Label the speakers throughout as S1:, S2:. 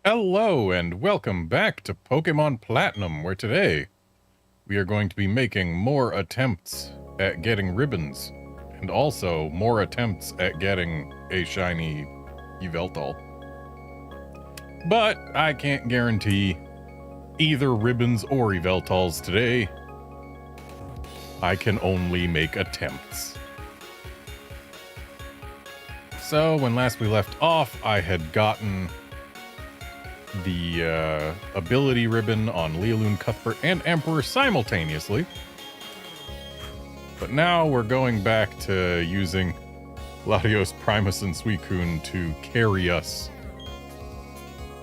S1: Hello and welcome back to Pokémon Platinum, where today we are going to be making more attempts at getting ribbons and also more attempts at getting a shiny Yveltal. But I can't guarantee either ribbons or Yveltals today. I can only make attempts. So when last we left off, I had gotten the ability ribbon on Leoloon, Cuthbert, and Emperor simultaneously. But now we're going back to using Latios, Primus, and Suicune to carry us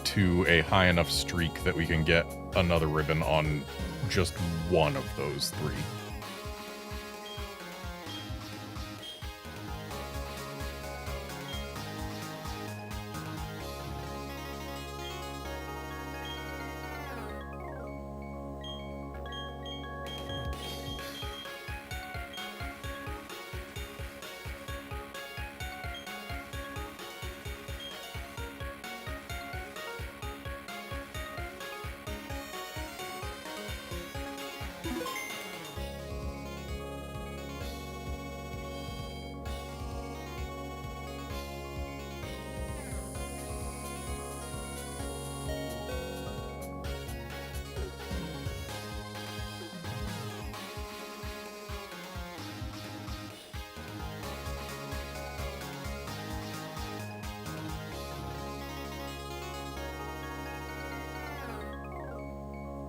S1: to a high enough streak that we can get another ribbon on just one of those three.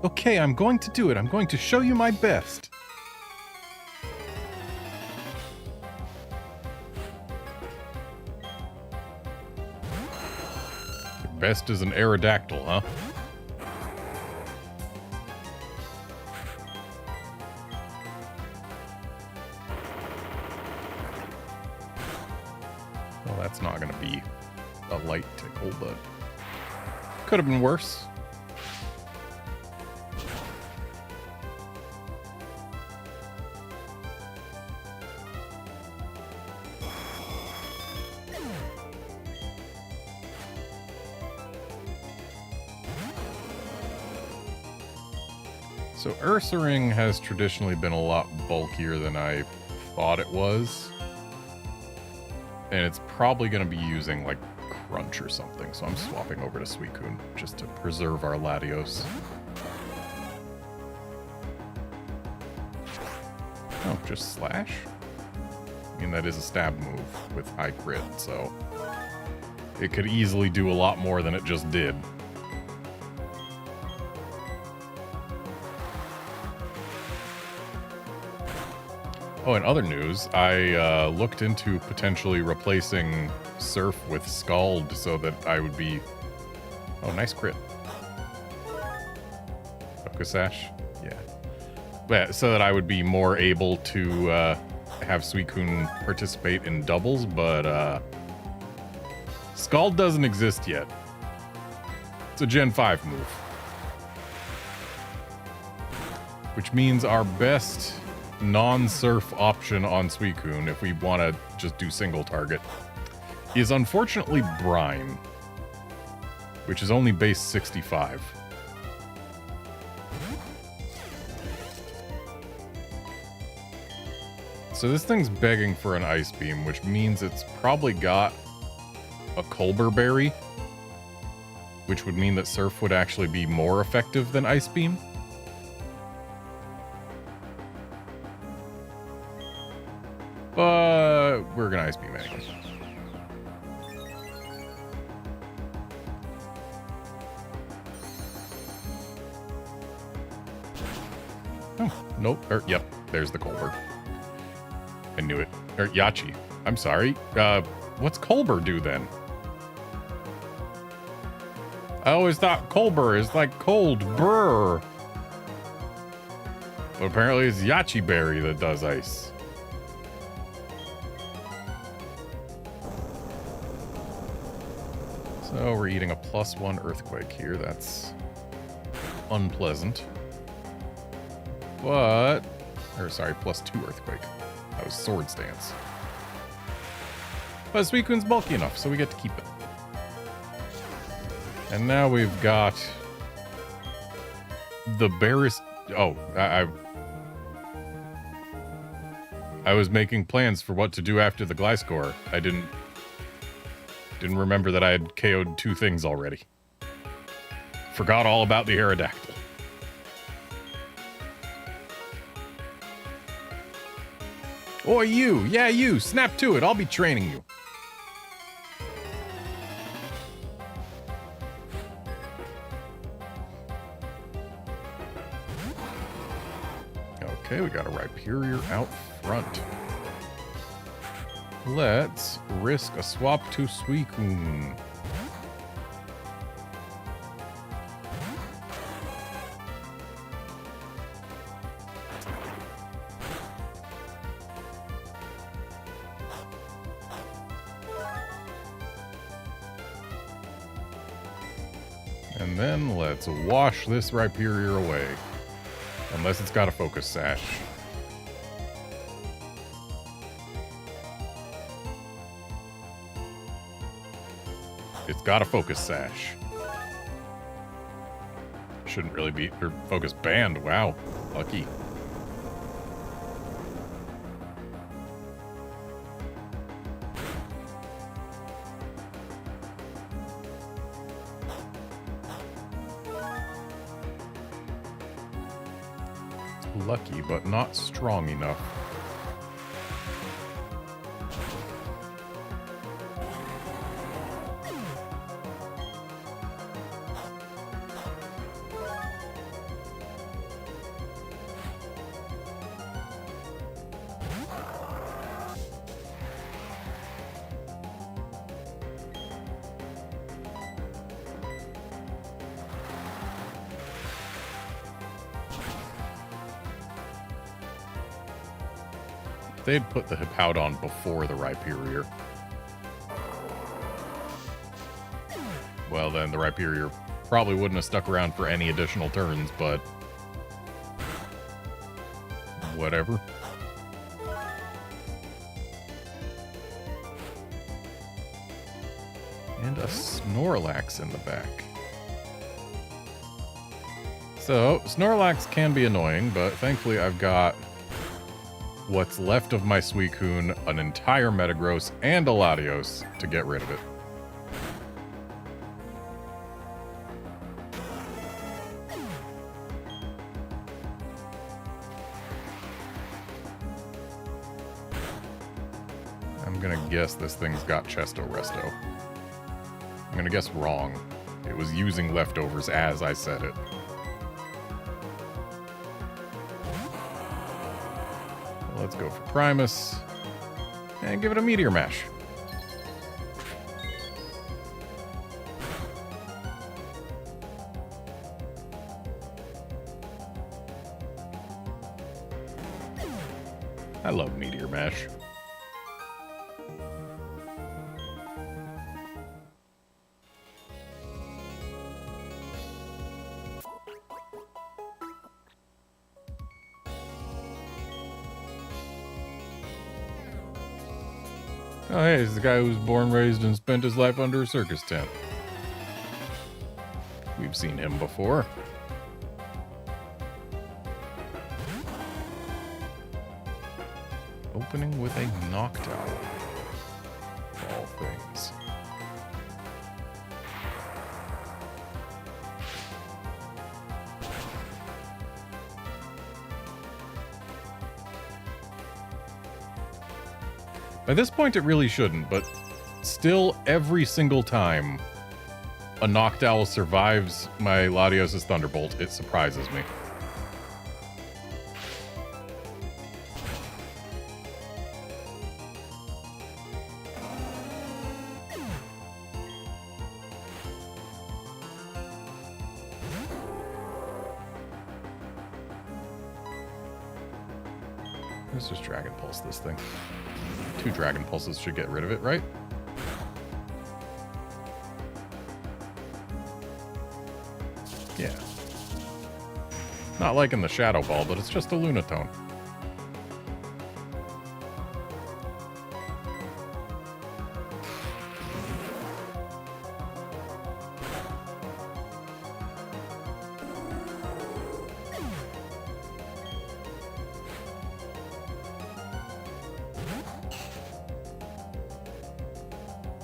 S1: Okay, I'm going to do it. I'm going to show you my best. Your best is an Aerodactyl, huh? Well, that's not going to be a light tickle, but could have been worse. So Ursaring has traditionally been a lot bulkier than I thought it was. And it's probably going to be using, like, Crunch or something. So I'm swapping over to Suicune just to preserve our Latios. Oh, just Slash? I mean, that is a stab move with high crit, so it could easily do a lot more than it just did. Oh, in other news, I looked into potentially replacing Surf with Scald so that I would be... Oh, nice crit. Pokésash? Yeah. So that I would be more able to have Suicune participate in doubles, but Scald doesn't exist yet. It's a Gen 5 move. Which means our best non-surf option on Suicune, if we want to just do single target, is unfortunately Brine, which is only base 65. So this thing's begging for an Ice Beam, which means it's probably got a Colbur Berry, which would mean that Surf would actually be more effective than Ice Beam. But we're gonna Ice Beam anyway. Oh, nope. Yep, there's the Colbur. I knew it. Yachi. I'm sorry. What's Colbur do then? I always thought Colbur is like cold burr. But apparently it's Yachi Berry that does ice. So we're eating a +1 Earthquake here. That's unpleasant. But... Or sorry, +2 Earthquake. That was Sword Stance. But Suicune's bulky enough, so we get to keep it. And now we've got the barest. Oh, I was making plans for what to do after the Gliscor. I didn't remember that I had KO'd 2 things already. Forgot all about the Aerodactyl. Or you. Yeah, you. Snap to it. I'll be training you. Okay, we got a Rhyperior out front. Let's risk a swap to Suicune. And then let's wash this Rhyperior away. Unless it's got a Focus Sash. It's got a Focus Sash. Shouldn't really be... or Focus Band, wow. Lucky. Lucky, but not strong enough. They'd put the Hippowdon before the Rhyperior. Well, then the Rhyperior probably wouldn't have stuck around for any additional turns, but whatever. And a Snorlax in the back. So, Snorlax can be annoying, but thankfully I've got what's left of my Suicune, an entire Metagross, and a Latios to get rid of it. I'm gonna guess this thing's got Chesto Resto. I'm gonna guess wrong. It was using leftovers as I said it. Let's go for Primus and give it a Meteor Mash. I love Meteor Mash. Oh, hey, it's the guy who was born, raised, and spent his life under a circus tent. We've seen him before. Opening with a Noctowl. Of all things. By this point, it really shouldn't, but still, every single time a Noctowl survives my Latios' Thunderbolt, it surprises me. Let's just Dragon Pulse this thing. 2 Dragon Pulses should get rid of it, right? Yeah. Not liking the Shadow Ball, but it's just a Lunatone.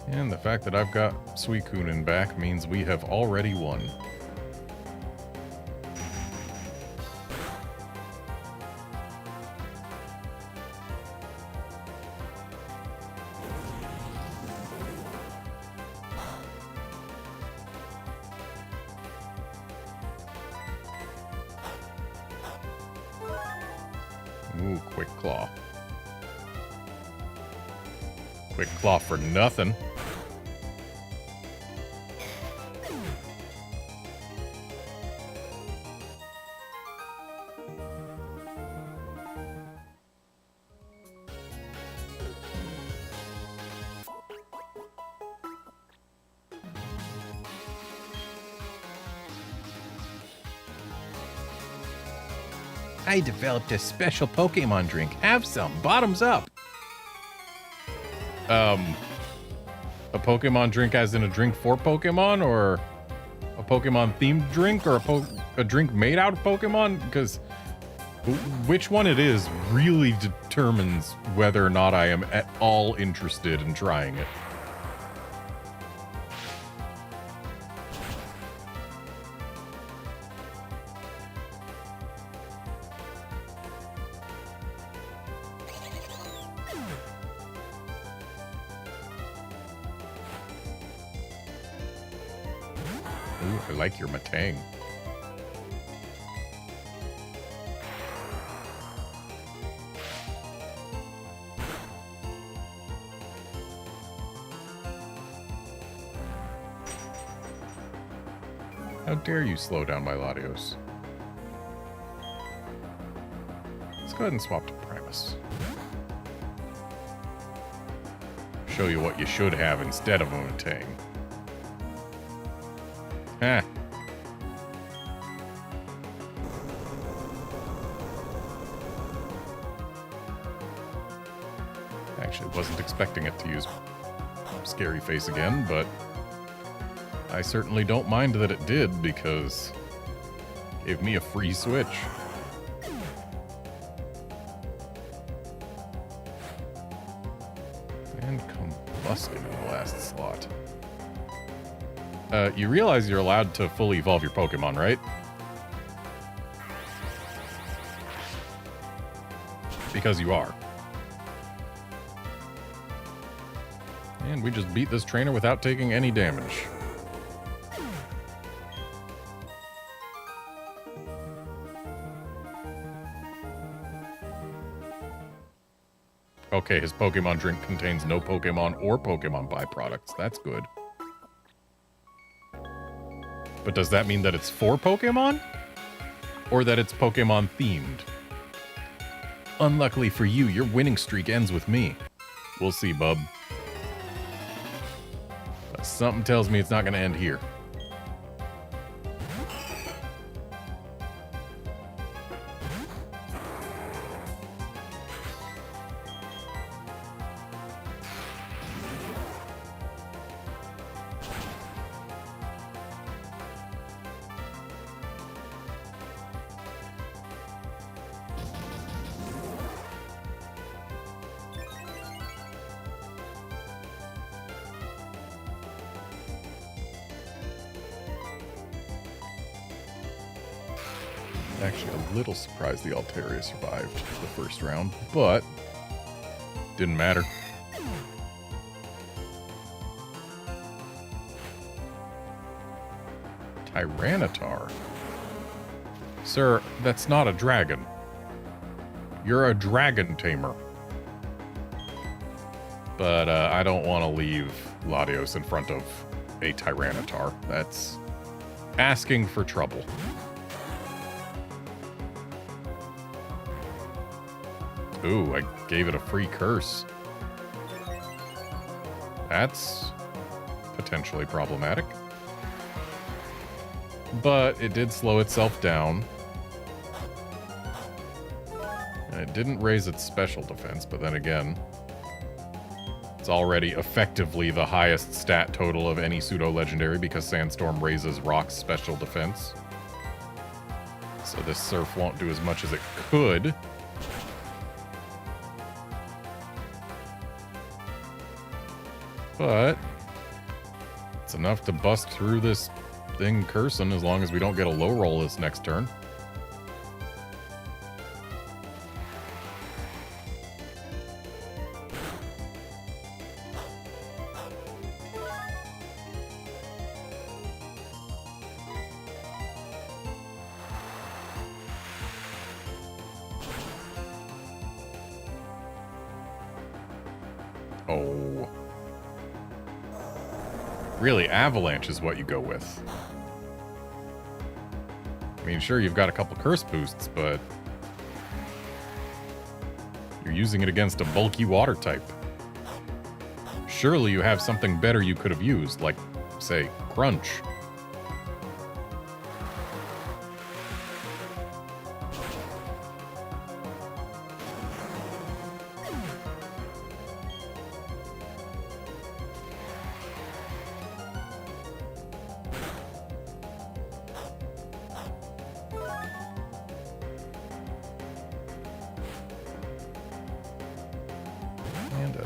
S1: And the fact that I've got Suicunen back means we have already won. Ooh, Quick Claw. Quick Claw for nothing. I developed a special Pokemon drink. Have some. Bottoms up. A Pokemon drink as in a drink for Pokemon, or a Pokemon themed drink, or a drink made out of Pokemon? Because which one it is really determines whether or not I am at all interested in trying it. Ooh, I like your Matang. How dare you slow down my Latios? Let's go ahead and swap to Primus. Show you what you should have instead of a Matang. Ah. Actually, wasn't expecting it to use Scary Face again, but I certainly don't mind that it did, because it gave me a free switch. And Combusting in the last slot. You realize you're allowed to fully evolve your Pokemon, right? Because you are. And we just beat this trainer without taking any damage. Okay, his Pokemon drink contains no Pokemon or Pokemon byproducts. That's good. But does that mean that it's for Pokemon? Or that it's Pokemon themed? Unluckily for you, your winning streak ends with me. We'll see, bub. But something tells me it's not going to end here. Actually, a little surprised the Altaria survived the first round, but didn't matter. Tyranitar. Sir, that's not a dragon. You're a dragon tamer. But I don't want to leave Latios in front of a Tyranitar. That's asking for trouble. Ooh, I gave it a free curse. That's potentially problematic. But it did slow itself down. And it didn't raise its special defense, but then again, it's already effectively the highest stat total of any pseudo-legendary because Sandstorm raises Rock's special defense. So this Surf won't do as much as it could. But It's enough to bust through this thing cursing as long as we don't get a low roll this next turn. Oh. Really, Avalanche is what you go with. I mean, sure, you've got a couple curse boosts, but you're using it against a bulky water type. Surely you have something better you could have used, like, say, Crunch.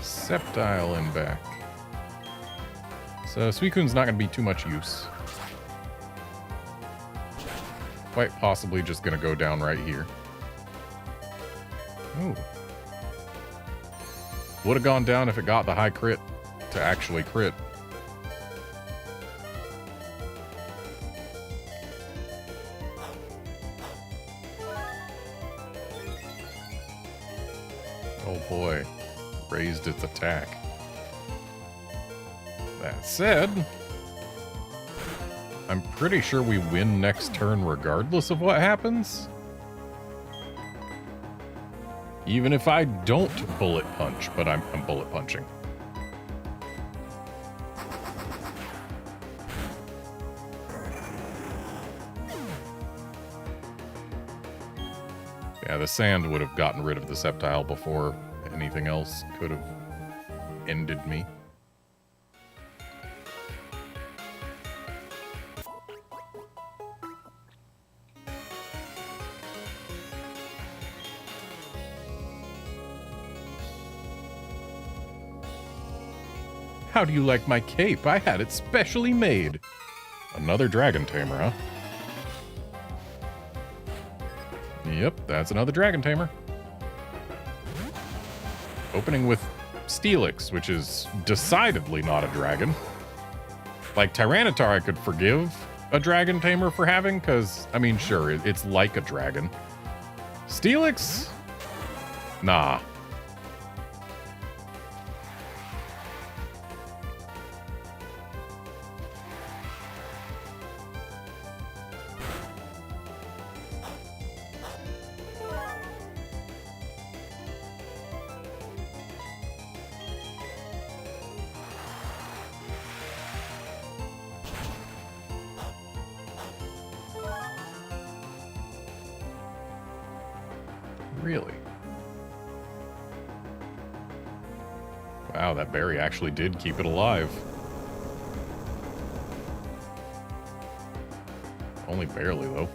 S1: Sceptile in back. So Suicune's not going to be too much use. Quite possibly just going to go down right here. Ooh. Would have gone down if it got the high crit to actually crit. Oh boy. Raised its attack. That said, I'm pretty sure we win next turn regardless of what happens. Even if I don't bullet punch, but I'm bullet punching. Yeah, the sand would have gotten rid of the Sceptile before anything else could have ended me. How do you like my cape? I had it specially made. Another Dragon Tamer, huh? Yep, that's another Dragon Tamer. Opening with Steelix, which is decidedly not a dragon. Like, Tyranitar I could forgive a Dragon Tamer for having, because, I mean, sure, it's like a dragon. Steelix? Nah. Really? Wow, that berry actually did keep it alive. Only barely, though.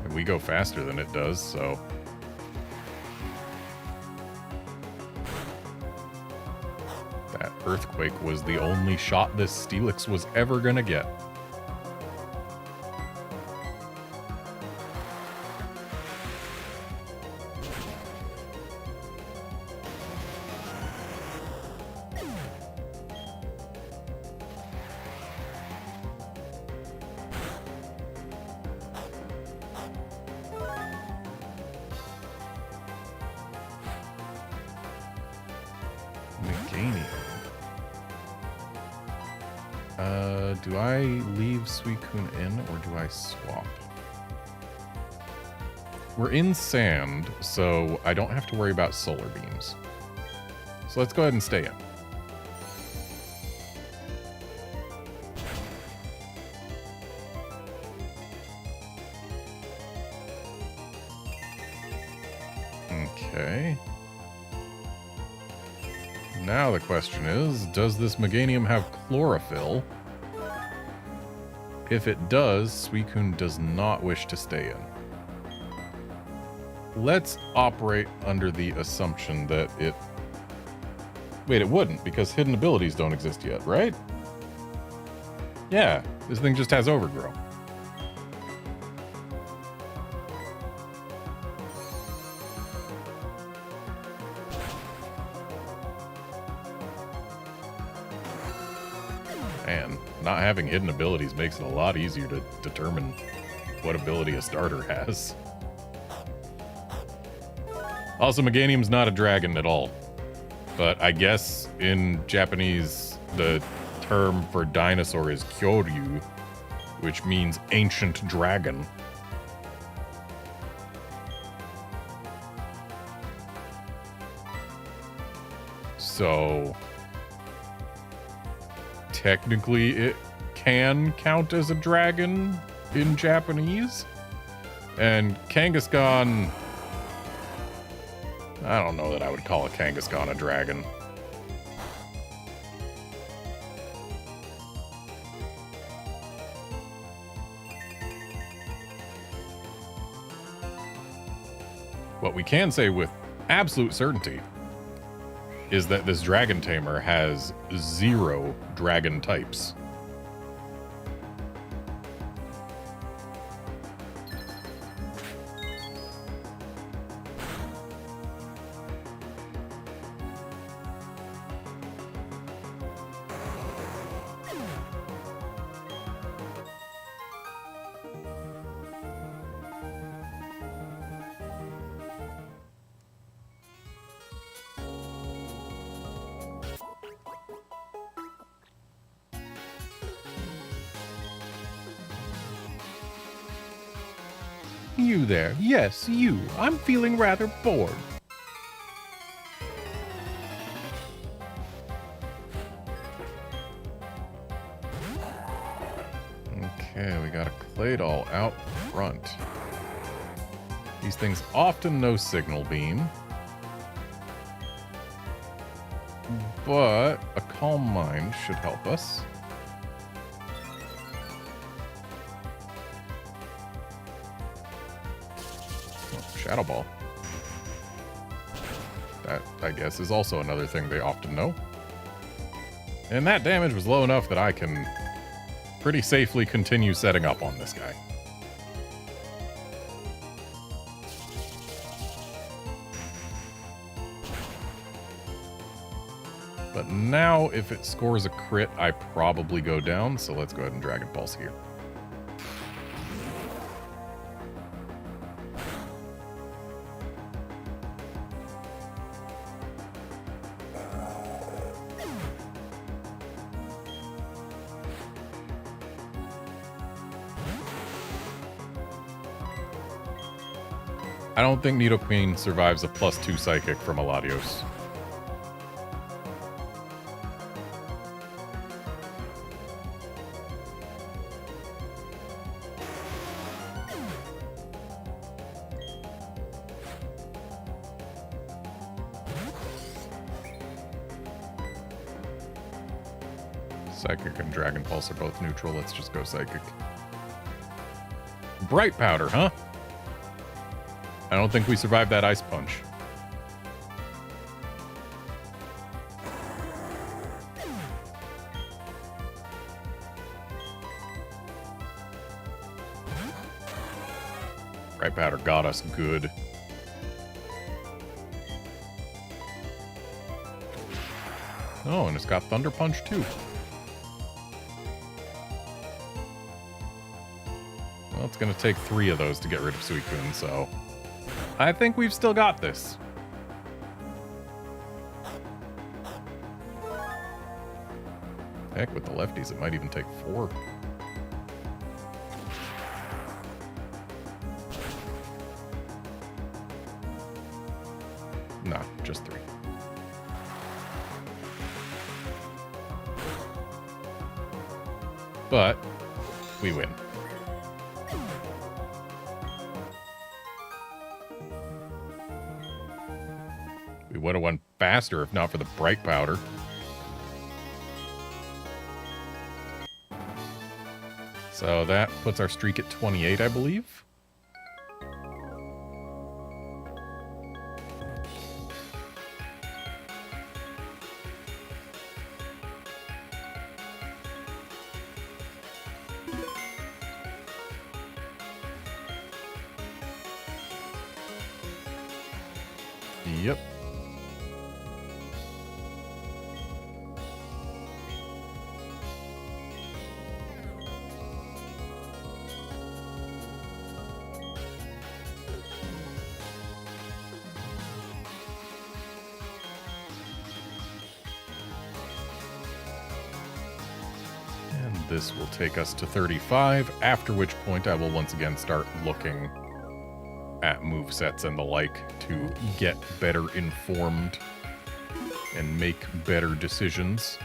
S1: And we go faster than it does, so... That Earthquake was the only shot this Steelix was ever gonna get. Do I leave Suicune in, or do I swap? We're in sand, so I don't have to worry about solar beams. So let's go ahead and stay in. Okay. Now the question is, does this Meganium have chlorophyll? If it does, Suicune does not wish to stay in. Let's operate under the assumption that it... Wait, it wouldn't, because hidden abilities don't exist yet, right? Yeah, this thing just has overgrowth. And not having hidden abilities makes it a lot easier to determine what ability a starter has. Also, Meganium's not a dragon at all. But I guess in Japanese, the term for dinosaur is Kyoryu, which means ancient dragon. So technically it can count as a dragon in Japanese. And Kangaskhan, I don't know that I would call a Kangaskhan a dragon. What we can say with absolute certainty is that this dragon tamer has 0 dragon types. You there. Yes, you. I'm feeling rather bored. Okay, we got a Claydol out front. These things often know Signal Beam. But a Calm Mind should help us. Shadow Ball. That, I guess, is also another thing they often know. And that damage was low enough that I can pretty safely continue setting up on this guy. But now, if it scores a crit, I probably go down, so let's go ahead and Dragon Pulse here. I don't think Nidoqueen survives a +2 Psychic from Latios. Psychic and Dragon Pulse are both neutral. Let's just go Psychic. Bright Powder, huh? I don't think we survived that Ice Punch. Bright Powder got us good. Oh, and it's got Thunder Punch too. Well, it's going to take 3 of those to get rid of Suicune, so I think we've still got this. Heck, with the lefties, it might even take 4. Nah, just 3. But we win. We would have won faster if not for the Bright Powder. So that puts our streak at 28, I believe. Yep. This will take us to 35, after which point I will once again start looking at movesets and the like to get better informed and make better decisions.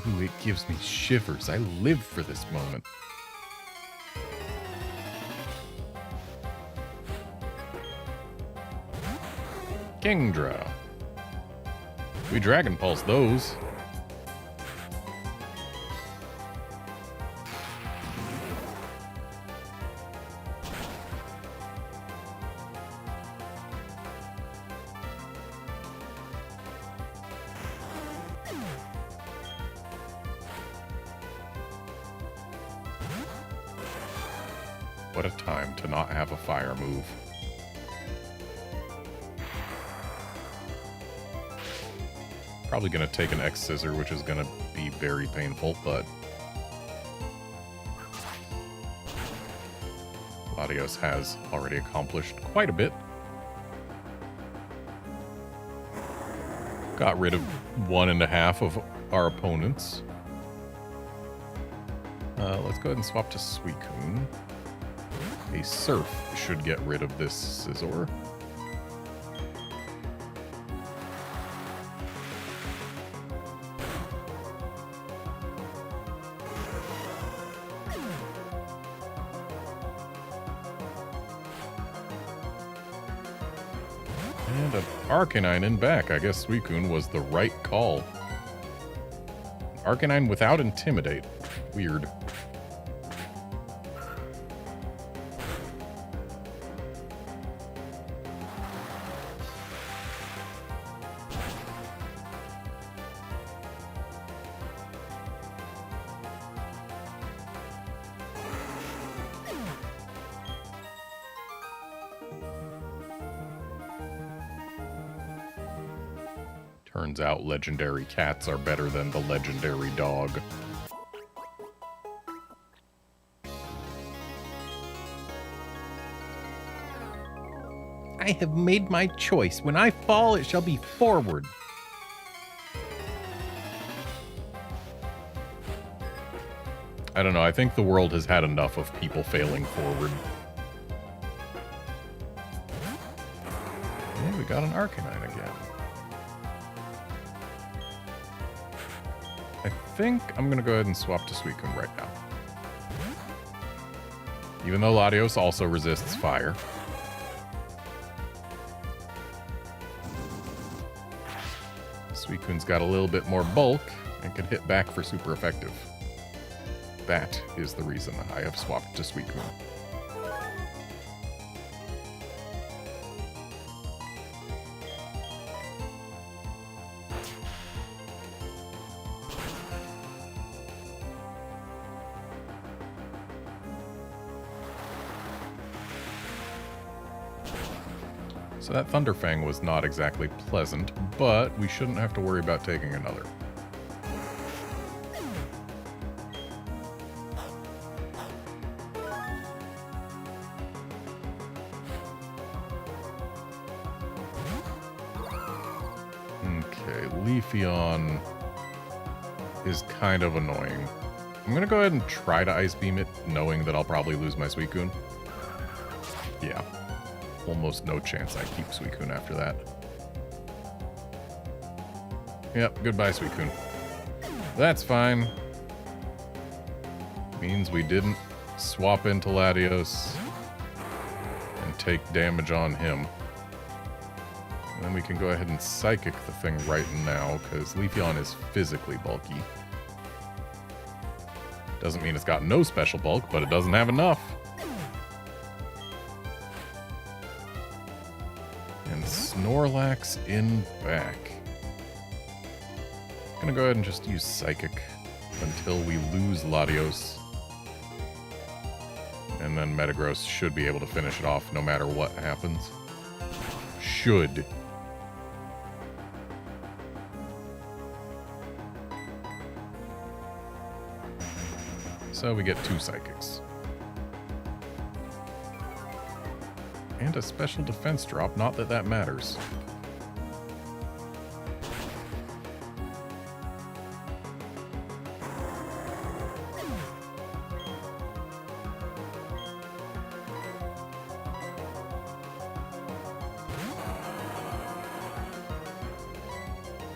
S1: Ooh, it gives me shivers. I live for this moment. Kingdra. We Dragon Pulse those. What a time to not have a fire move. Probably going to take an X-Scissor, which is going to be very painful, but Latios has already accomplished quite a bit. Got rid of 1.5 of our opponents. Let's go ahead and swap to Suicune. A Surf should get rid of this Scizor. And an Arcanine in back. I guess Suicune was the right call. Arcanine without Intimidate. Weird. Turns out legendary cats are better than the legendary dog. I have made my choice. When I fall, it shall be forward. I don't know. I think the world has had enough of people failing forward. And we got an Arcanine again. I think I'm going to go ahead and swap to Suicune right now. Even though Latios also resists fire. Suicune's got a little bit more bulk and can hit back for super effective. That is the reason I have swapped to Suicune. So that Thunderfang was not exactly pleasant, but we shouldn't have to worry about taking another. Okay, Leafeon is kind of annoying. I'm going to go ahead and try to Ice Beam it, knowing that I'll probably lose my Suicune. Yeah. Almost no chance I keep Suicune after that. Yep, goodbye Suicune. That's fine. Means we didn't swap into Latios and take damage on him. And then we can go ahead and Psychic the thing right now, because Leafeon is physically bulky. Doesn't mean it's got no special bulk, but it doesn't have enough. And Snorlax in back. Gonna go ahead and just use Psychic until we lose Latios. And then Metagross should be able to finish it off no matter what happens. Should. So we get 2 Psychics. And a special defense drop, not that that matters.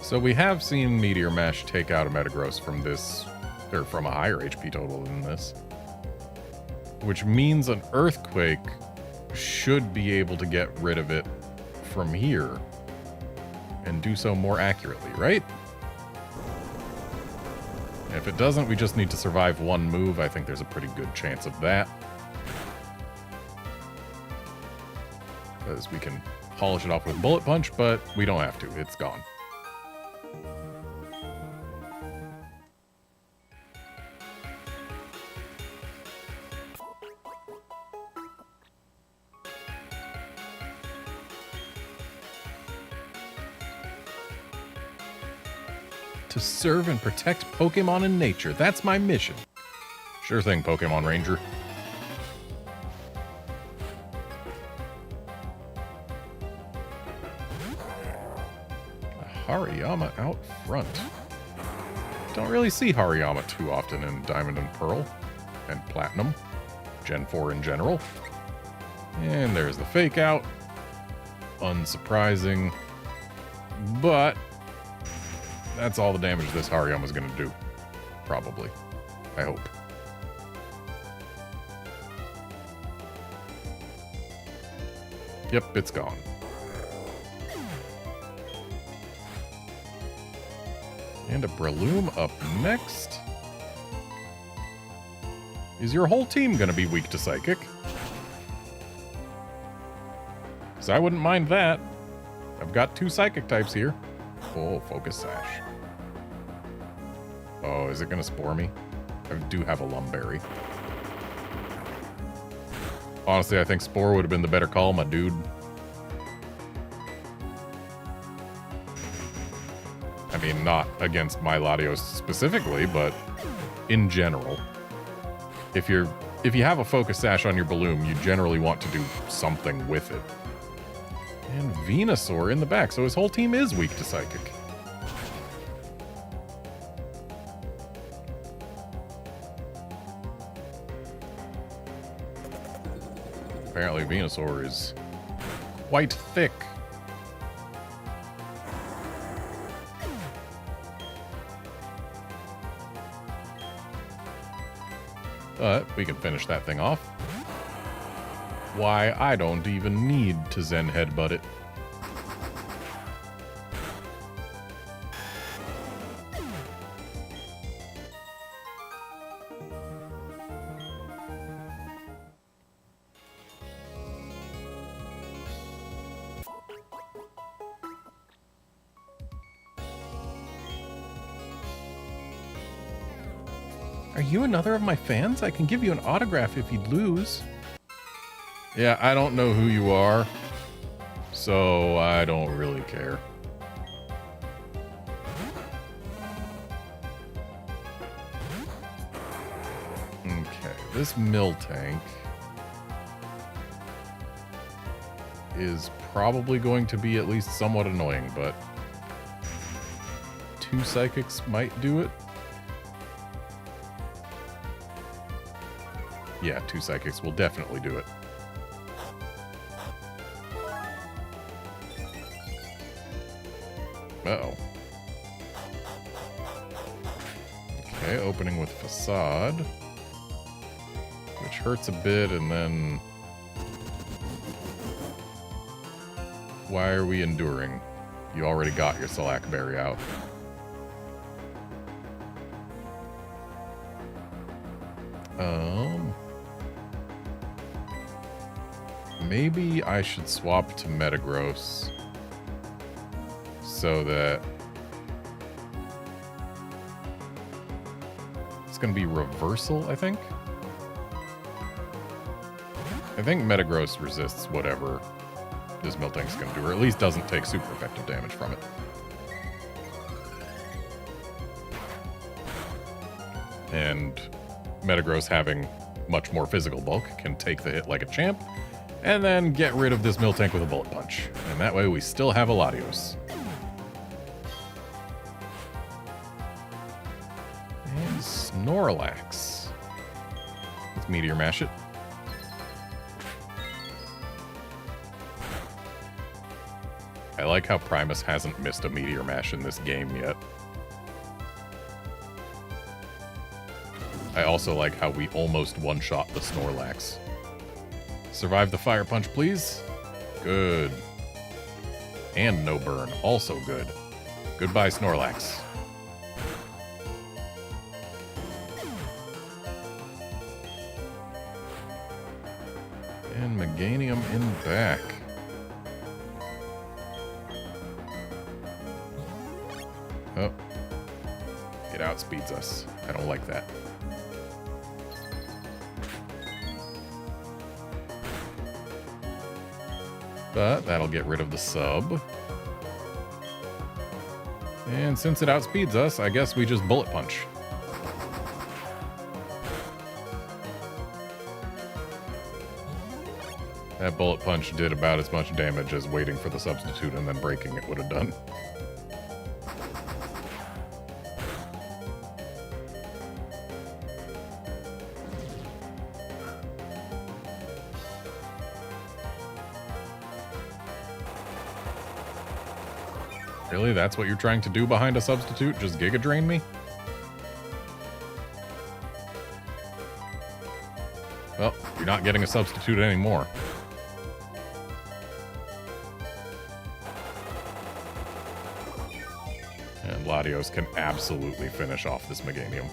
S1: So we have seen Meteor Mash take out a Metagross from this, or from a higher HP total than this. Which means an Earthquake should be able to get rid of it from here. And do so more accurately, right? If it doesn't, we just need to survive one move. I think there's a pretty good chance of that. Because we can polish it off with Bullet Punch, but we don't have to. It's gone. To serve and protect Pokemon and nature. That's my mission. Sure thing, Pokemon Ranger. Hariyama out front. Don't really see Hariyama too often in Diamond and Pearl. And Platinum. Gen 4 in general. And there's the fake out. Unsurprising. But that's all the damage this Hariyama's going to do. Probably. I hope. Yep, it's gone. And a Breloom up next. Is your whole team going to be weak to Psychic? Because I wouldn't mind that. I've got 2 Psychic types here. Oh, Focus Sash. Oh, is it going to Spore me? I do have a Lumberry. Honestly, I think Spore would have been the better call, my dude. I mean, not against my Latios specifically, but in general. If you have a Focus Sash on your Balloon, you generally want to do something with it. And Venusaur in the back, so his whole team is weak to Psychic. Apparently Venusaur is quite thick. But we can finish that thing off. Why, I don't even need to Zen Headbutt it. Are you another of my fans? I can give you an autograph if you'd lose. Yeah, I don't know who you are, so I don't really care. Okay, this Miltank is probably going to be at least somewhat annoying, but 2 Psychics might do it. Yeah, 2 Psychics will definitely do it. Uh-oh. Okay, opening with Facade. Which hurts a bit, and then... Why are we enduring? You already got your Slack Berry out. Maybe I should swap to Metagross so that it's going to be reversal, I think. I think Metagross resists whatever this Miltank's going to do, or at least doesn't take super effective damage from it. And Metagross, having much more physical bulk, can take the hit like a champ, and then get rid of this Miltank with a Bullet Punch. And that way we still have a Latios. And Snorlax. Let's Meteor Mash it. I like how Primus hasn't missed a Meteor Mash in this game yet. I also like how we almost one-shot the Snorlax. Survive the Fire Punch, please. Good. And no burn, also good. Goodbye, Snorlax. And Meganium in back. Oh. It outspeeds us. I don't like that. But that'll get rid of the sub. And since it outspeeds us, I guess we just Bullet Punch. That Bullet Punch did about as much damage as waiting for the substitute and then breaking it would have done. Really? That's what you're trying to do behind a substitute? Just Giga Drain me? Well, you're not getting a substitute anymore. And Latios can absolutely finish off this Meganium.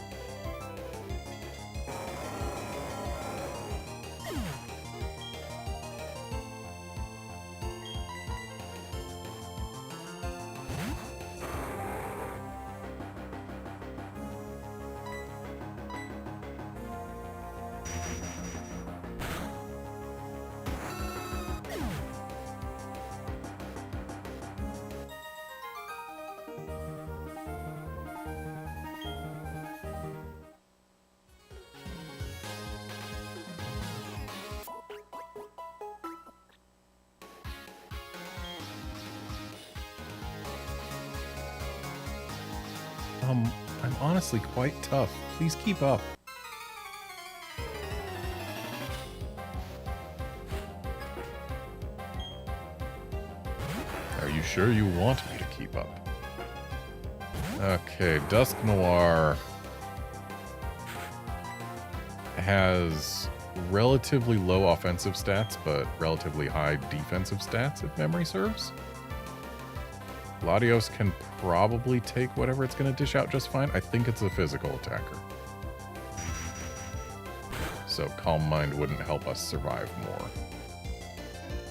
S1: I'm honestly quite tough. Please keep up. Are you sure you want me to keep up? Okay, Dusk Noir has relatively low offensive stats, but relatively high defensive stats, if memory serves. Latios can probably take whatever it's going to dish out just fine. I think it's a physical attacker. So Calm Mind wouldn't help us survive more.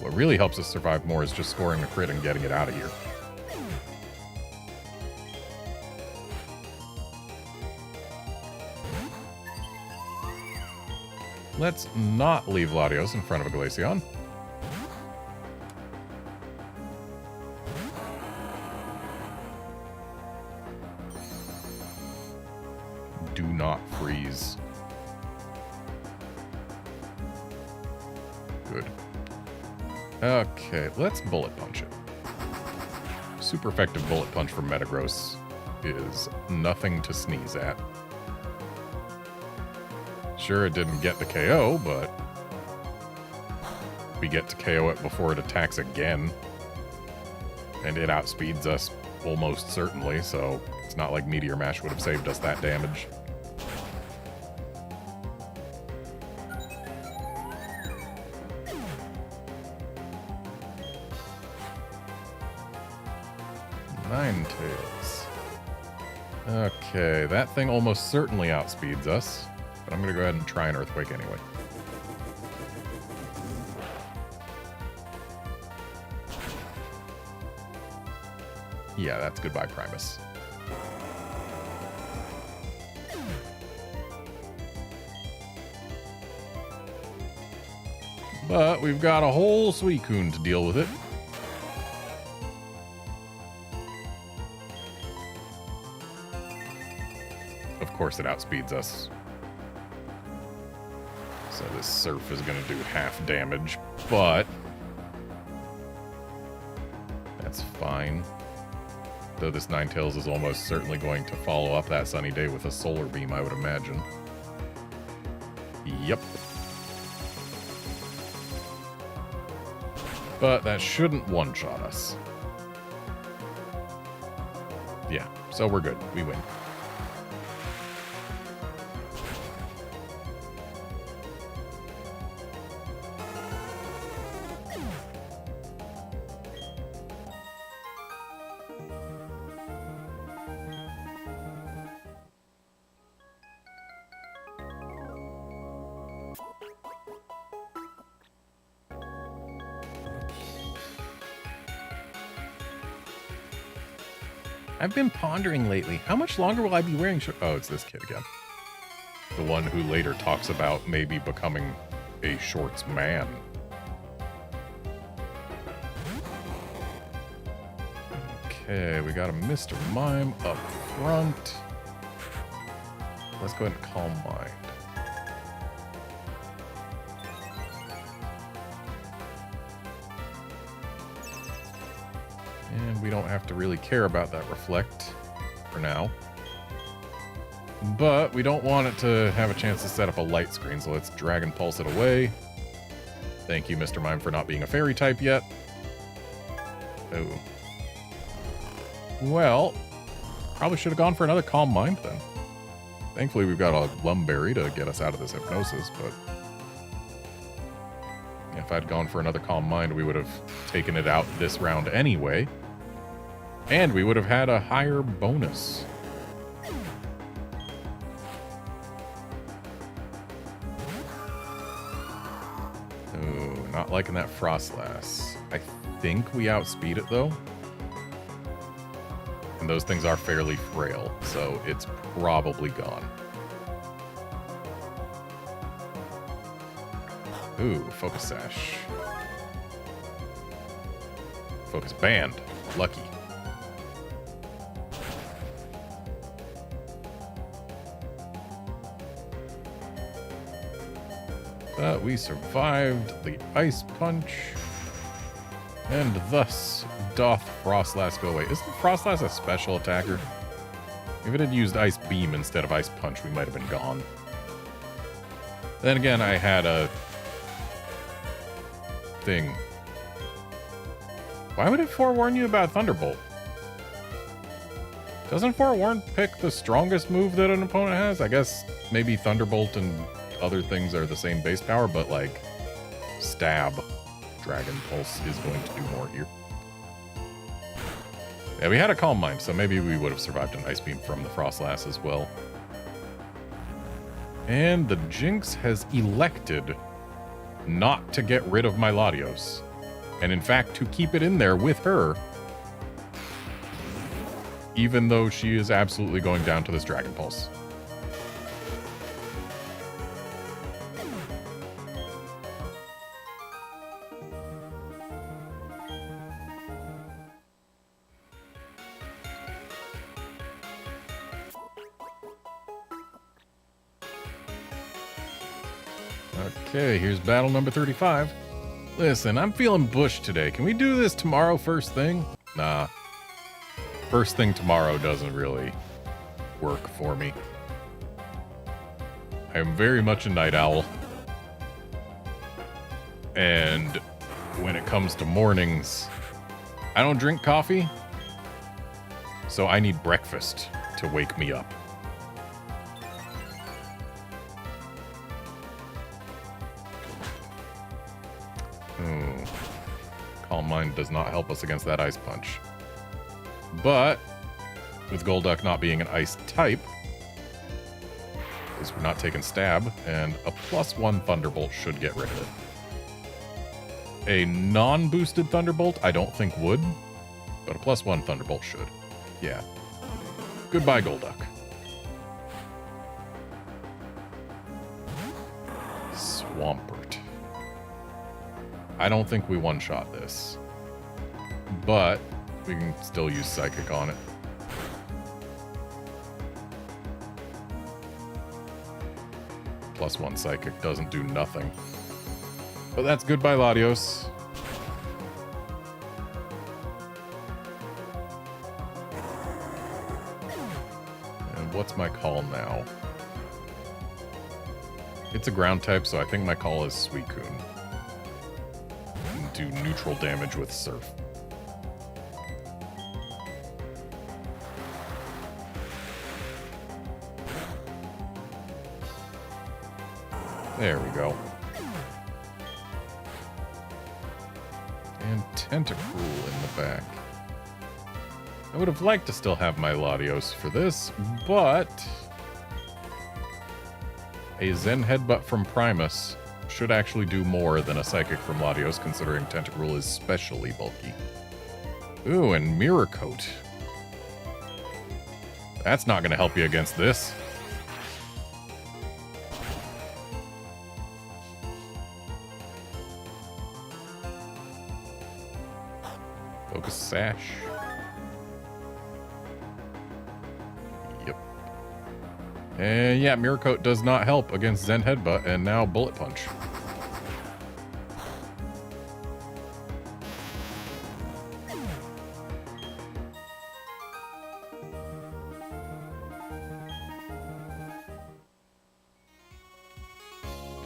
S1: What really helps us survive more is just scoring a crit and getting it out of here. Let's not leave Latios in front of a Glaceon. Do not freeze. Good. Okay, let's Bullet Punch it. Super effective Bullet Punch from Metagross is nothing to sneeze at. Sure, it didn't get the KO, but we get to KO it before it attacks again. And it outspeeds us almost certainly, so it's not like Meteor Mash would have saved us that damage. Ninetales. Okay, that thing almost certainly outspeeds us, but I'm going to go ahead and try an Earthquake anyway. Yeah, that's goodbye, Primus. But we've got a whole Suicune to deal with it. Of course it outspeeds us. So this Surf is going to do half damage, but that's fine. Though this Ninetales is almost certainly going to follow up that Sunny Day with a Solar Beam, I would imagine. Yep. But that shouldn't one-shot us. Yeah, so we're good. We win. I've been pondering lately, how much longer will I be wearing shorts? Oh, it's this kid again. The one who later talks about maybe becoming a shorts man. Okay, we got a Mr. Mime up front. Let's go ahead and Calm Mind. And we don't have to really care about that Reflect for now. But we don't want it to have a chance to set up a light screen, so let's Dragon Pulse it away. Thank you, Mr. Mime, for not being a fairy type yet. Oh. Well, probably should have gone for another Calm Mind then. Thankfully, we've got a Lumberry to get us out of this hypnosis, but if I'd gone for another Calm Mind, we would have taken it out this round anyway. And we would have had a higher bonus. Oh, not liking that Frostlass. I think we outspeed it, though. And those things are fairly frail, so it's probably gone. Ooh, Focus Sash. Focus Band. Lucky. But we survived the Ice Punch, and thus doth Frostlass go away. Isn't Frostlass a special attacker? If it had used Ice Beam instead of Ice Punch, we might have been gone. Then again, I had a thing. Why would it forewarn you about Thunderbolt? Doesn't Forewarn pick the strongest move that an opponent has? I guess maybe Thunderbolt and other things are the same base power, but like Stab, Dragon Pulse is going to do more here. Yeah, we had a Calm Mind, so maybe we would have survived an Ice Beam from the Frostlass as well. And the Jinx has elected not to get rid of my Latios, and in fact to keep it in there with her, even though she is absolutely going down to this Dragon Pulse. Okay, here's battle number 35. Listen, I'm feeling bush today. Can we do this tomorrow first thing? Nah. First thing tomorrow doesn't really work for me. I am very much a night owl. And when it comes to mornings, I don't drink coffee. So I need breakfast to wake me up. Calm Mind does not help us against that Ice Punch. But with Golduck not being an ice type, because we're not taking stab, and a +1 Thunderbolt should get rid of it. A non-boosted Thunderbolt I don't think would, but a +1 Thunderbolt should. Yeah. Goodbye, Golduck. Swampert. I don't think we one-shot this, but we can still use Psychic on it. +1 Psychic doesn't do nothing. But that's goodbye, Latios. And what's my call now? It's a ground type, so I think my call is Suicune. And do neutral damage with Surf. There we go. And Tentacruel in the back. I would have liked to still have my Latios for this, but a Zen Headbutt from Primus should actually do more than a Psychic from Latios, considering Tentacruel is specially bulky. Ooh, and Mirror Coat. That's not going to help you against this. Focus Sash. Yep. And yeah, Mirror Coat does not help against Zen Headbutt, and now Bullet Punch.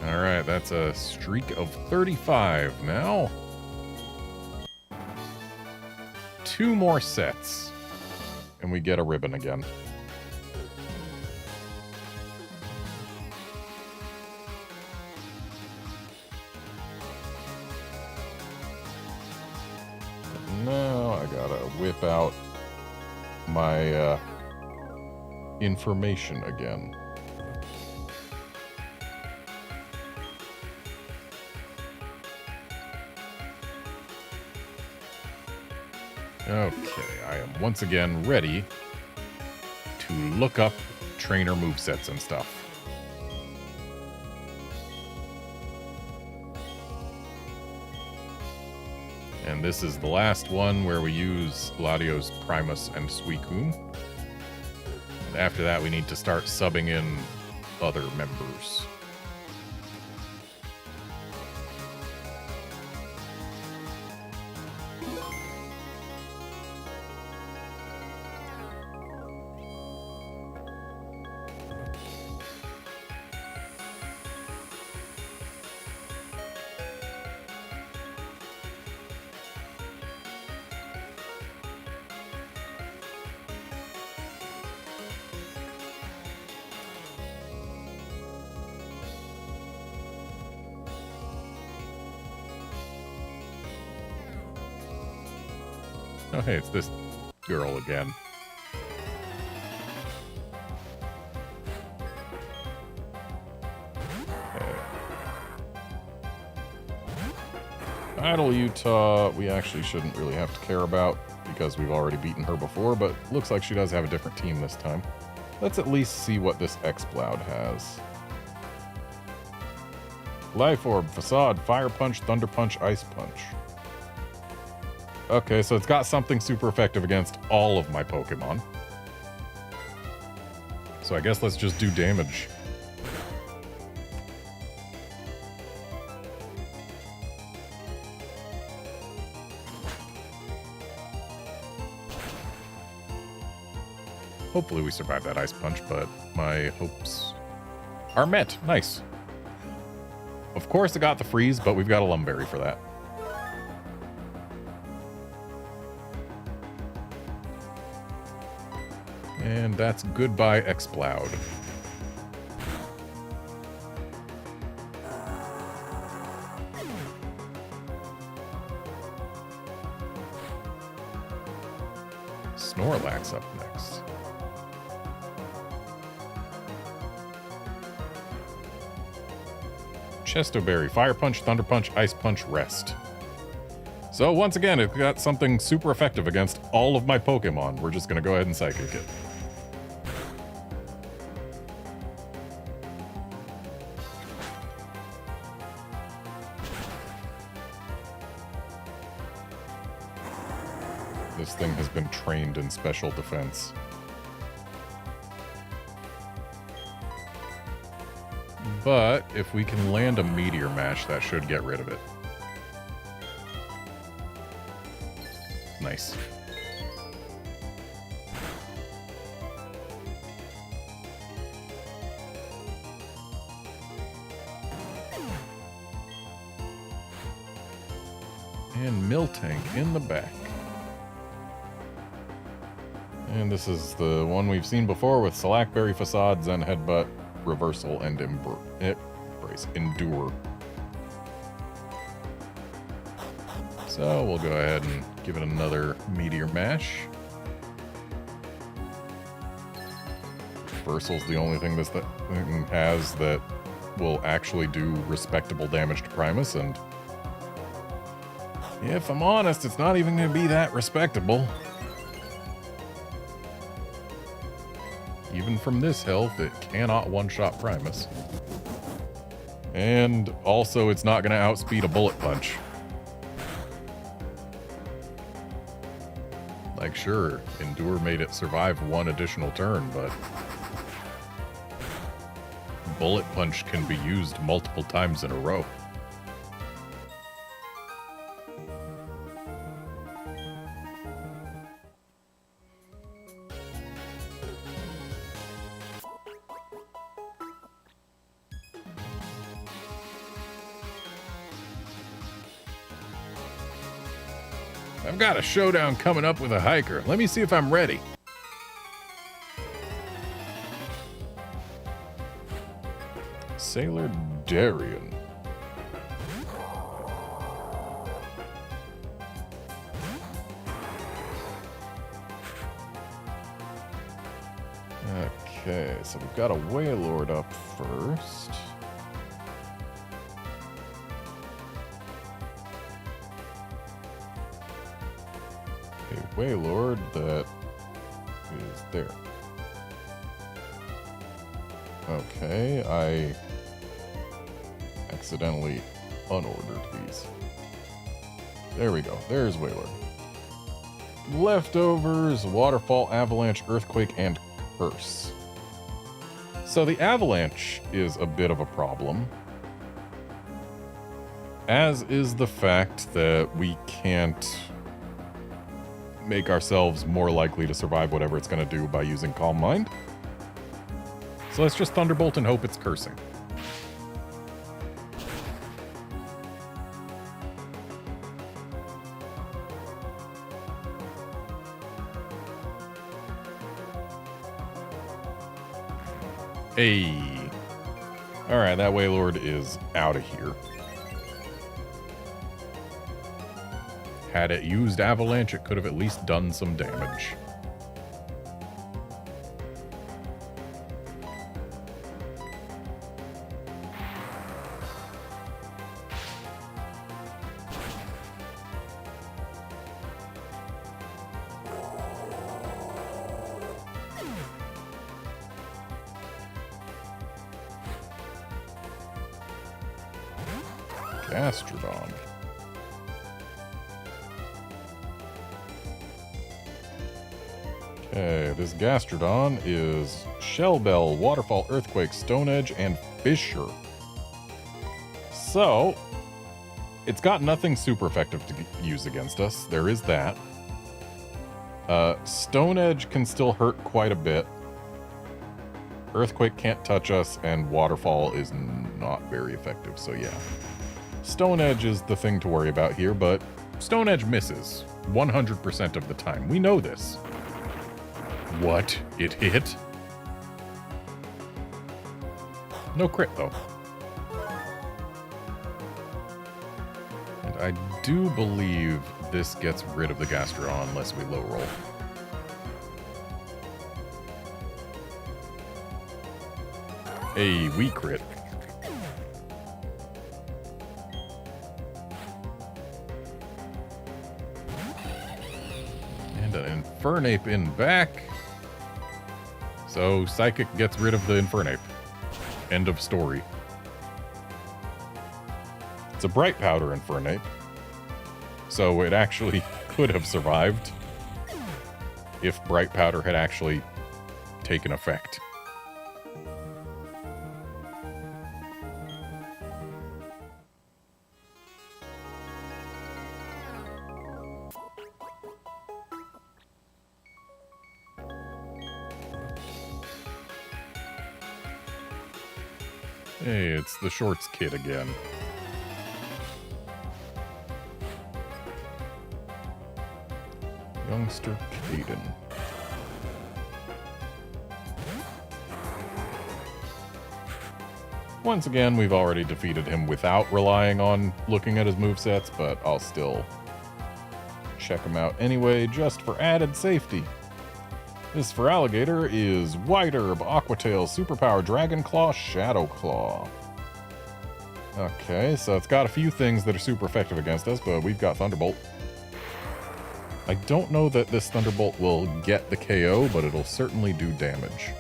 S1: Alright, that's a streak of 35 now. 2 more sets, and we get a ribbon again. Now I gotta whip out my information again. Okay, I am once again ready to look up trainer movesets and stuff. And this is the last one where we use Latios, Primus, and Suicune. And after that, we need to start subbing in other members. Oh, hey, it's this girl again. Okay. Idle Utah, we actually shouldn't really have to care about because we've already beaten her before, but looks like she does have a different team this time. Let's at least see what this X-Cloud has. Life Orb, Facade, Fire Punch, Thunder Punch, Ice Punch. Okay, so it's got something super effective against all of my Pokemon. So I guess let's just do damage. Hopefully we survive that Ice Punch, but my hopes are met. Nice. Of course it got the freeze, but we've got a Lumberry for that. And that's goodbye, X-Cloud. Snorlax up next. Chesto Berry, Fire Punch, Thunder Punch, Ice Punch, Rest. So once again, it's got something super effective against all of my Pokemon. We're just going to go ahead and Psychic it. This thing has been trained in special defense. But if we can land a Meteor Mash, that should get rid of it. Nice. And Miltank in the back. And this is the one we've seen before with Slackberry, Facade, Zen Headbutt, Reversal, and Endure. So we'll go ahead and give it another Meteor Mash. Reversal's the only thing this thing has that will actually do respectable damage to Primus, and if I'm honest, it's not even going to be that respectable. Even from this health, it cannot one-shot Primus. And also, it's not going to outspeed a Bullet Punch. Like, sure, Endure made it survive one additional turn, but Bullet Punch can be used multiple times in a row. I've got a showdown coming up with a hiker. Let me see if I'm ready. Sailor Darien. Okay, so we've got a Wailord up first. A Wailord that is there. Okay, I accidentally unordered these. There we go. There's Wailord. Leftovers, Waterfall, Avalanche, Earthquake, and Curse. So the Avalanche is a bit of a problem, as is the fact that we can't make ourselves more likely to survive whatever it's going to do by using Calm Mind. So let's just Thunderbolt and hope it's cursing. Hey. Alright, that Wailord is out of here. Had it used Avalanche, it could have at least done some damage. Gastrodon. Okay, this Gastrodon is Shell Bell, Waterfall, Earthquake, Stone Edge, and Fissure. So, it's got nothing super effective to use against us. There is that. Stone Edge can still hurt quite a bit. Earthquake can't touch us, and Waterfall is not very effective, so yeah. Stone Edge is the thing to worry about here, but Stone Edge misses 100% of the time. We know this. What? It hit? No crit, though. And I do believe this gets rid of the Gastrodon unless we low roll. A wee crit. And an Infernape in back. So Psychic gets rid of the Infernape. End of story. It's a Bright Powder Infernape. So it actually could have survived if Bright Powder had actually taken effect. Hey, it's the Shorts kid again. Youngster Caden. Once again, we've already defeated him without relying on looking at his movesets, but I'll still check him out anyway, just for added safety. This for Alligator is White Herb, Aquatail, Superpower, Dragon Claw, Shadow Claw. Okay, so it's got a few things that are super effective against us, but we've got Thunderbolt. I don't know that this Thunderbolt will get the KO, but it'll certainly do damage.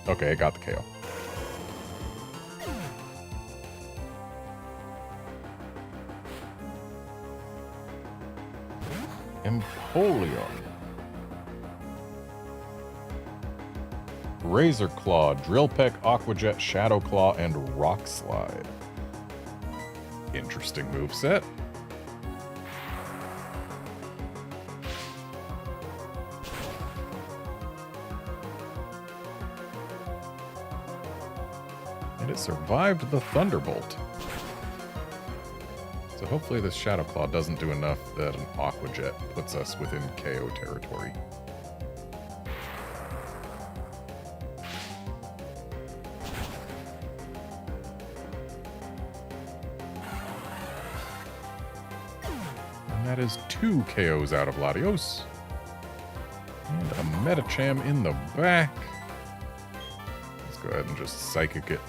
S1: Okay, it got the KO. Empoleon. Razor Claw, Drill Peck, Aqua Jet, Shadow Claw, and Rock Slide. Interesting moveset. And it survived the Thunderbolt. So hopefully this Shadow Claw doesn't do enough that an Aqua Jet puts us within KO territory. And that is 2 KOs out of Latios. And a Medicham in the back. Let's go ahead and just Psychic it.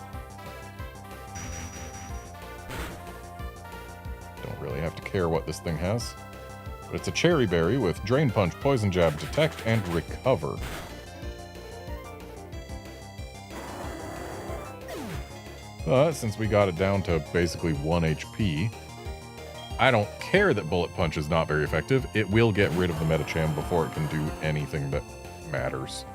S1: Really have to care what this thing has. But it's a Cherry Berry with Drain Punch, Poison Jab, Detect, and Recover. But since we got it down to basically 1 HP, I don't care that Bullet Punch is not very effective. It will get rid of the Medicham before it can do anything that matters.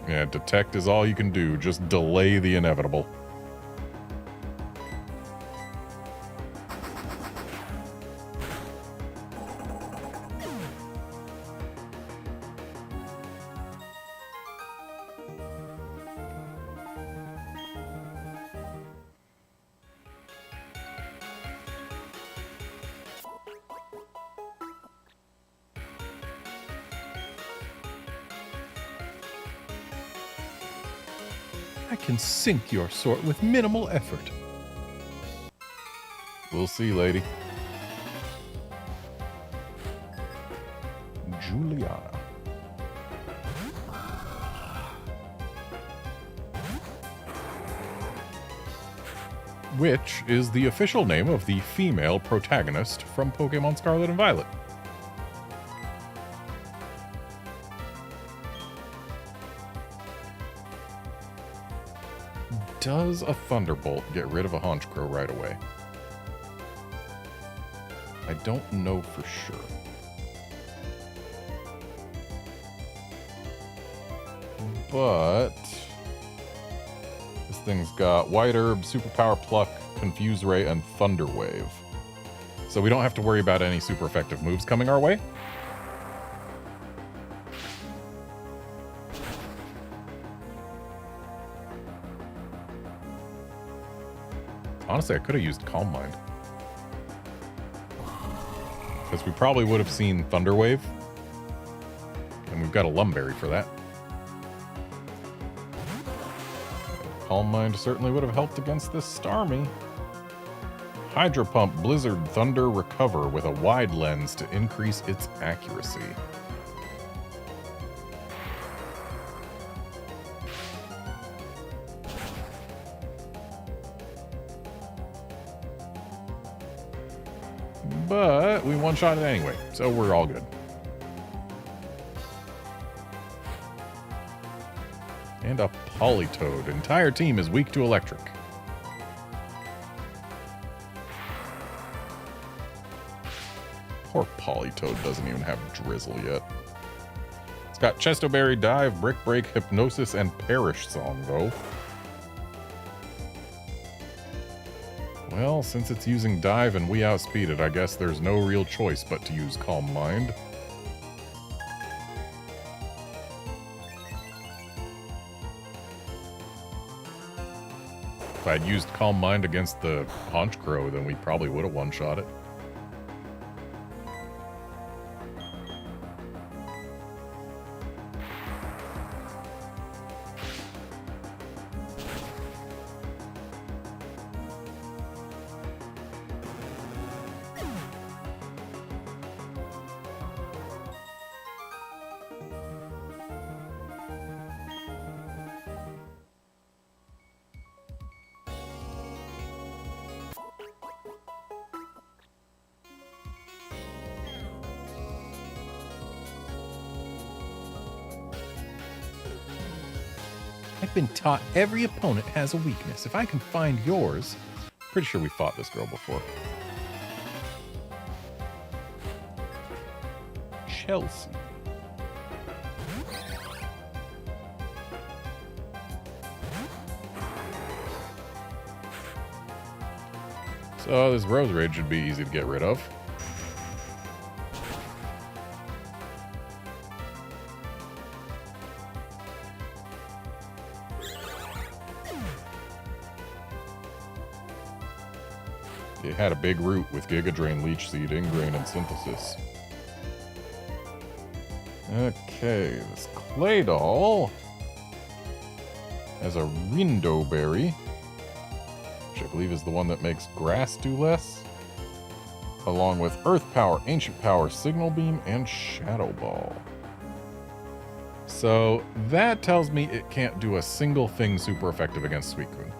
S1: Yeah, Detect is all you can do. Just delay the inevitable. I can sink your sort with minimal effort. We'll see, lady. Juliana. Which is the official name of the female protagonist from Pokémon Scarlet and Violet. Does a Thunderbolt get rid of a Honchkrow right away? I don't know for sure. But this thing's got White Herb, Superpower, Pluck, Confuse Ray, and Thunder Wave. So we don't have to worry about any super effective moves coming our way. Honestly, I could have used Calm Mind. Because we probably would have seen Thunder Wave. And we've got a Lumberry for that. Calm Mind certainly would have helped against this Starmie. Hydro Pump Blizzard Thunder Recover with a wide lens to increase its accuracy. But we one-shot it anyway, so we're all good. And a Politoed. Entire team is weak to electric. Poor Politoed doesn't even have Drizzle yet. It's got Chestoberry, Dive, Brick Break, Hypnosis, and Perish Song, though. Well, since it's using Dive and we outspeed it, I guess there's no real choice but to use Calm Mind. If I'd used Calm Mind against the Honchkrow, then we probably would have one-shot it. I've been taught every opponent has a weakness. If I can find yours... Pretty sure we fought this girl before. Chelsea. So this Rose Raid should be easy to get rid of. It had a big root with Giga Drain, Leech Seed, Ingrain, and Synthesis. Okay, this Claydol has a Rindo Berry, which I believe is the one that makes grass do less, along with Earth Power, Ancient Power, Signal Beam, and Shadow Ball. So that tells me it can't do a single thing super effective against Suicune.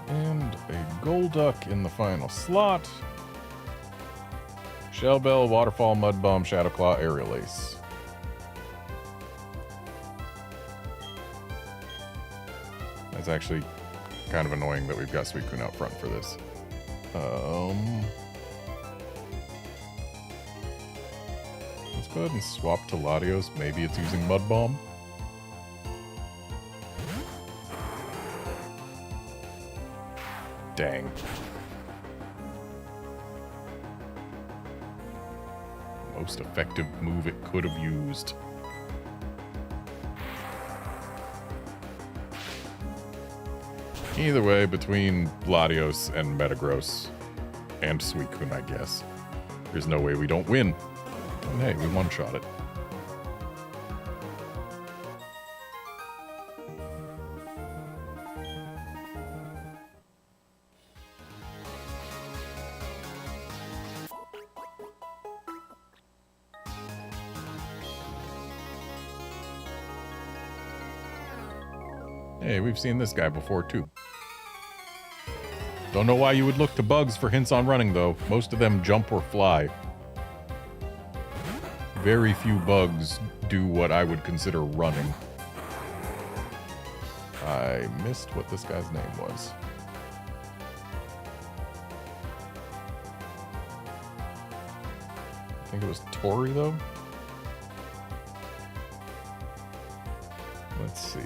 S1: And a Golduck in the final slot. Shell Bell, Waterfall, Mud Bomb, Shadow Claw, Aerial Ace. That's actually kind of annoying that we've got Suicune out front for this. Let's go ahead and swap to Latios. Maybe it's using Mud Bomb. Dang. Most effective move it could have used. Either way, between Latios and Metagross, and Suicune, I guess, there's no way we don't win. And hey, we one-shot it. Hey, we've seen this guy before, too. Don't know why you would look to bugs for hints on running, though. Most of them jump or fly. Very few bugs do what I would consider running. I missed what this guy's name was. think it was Tori, though. Let's see.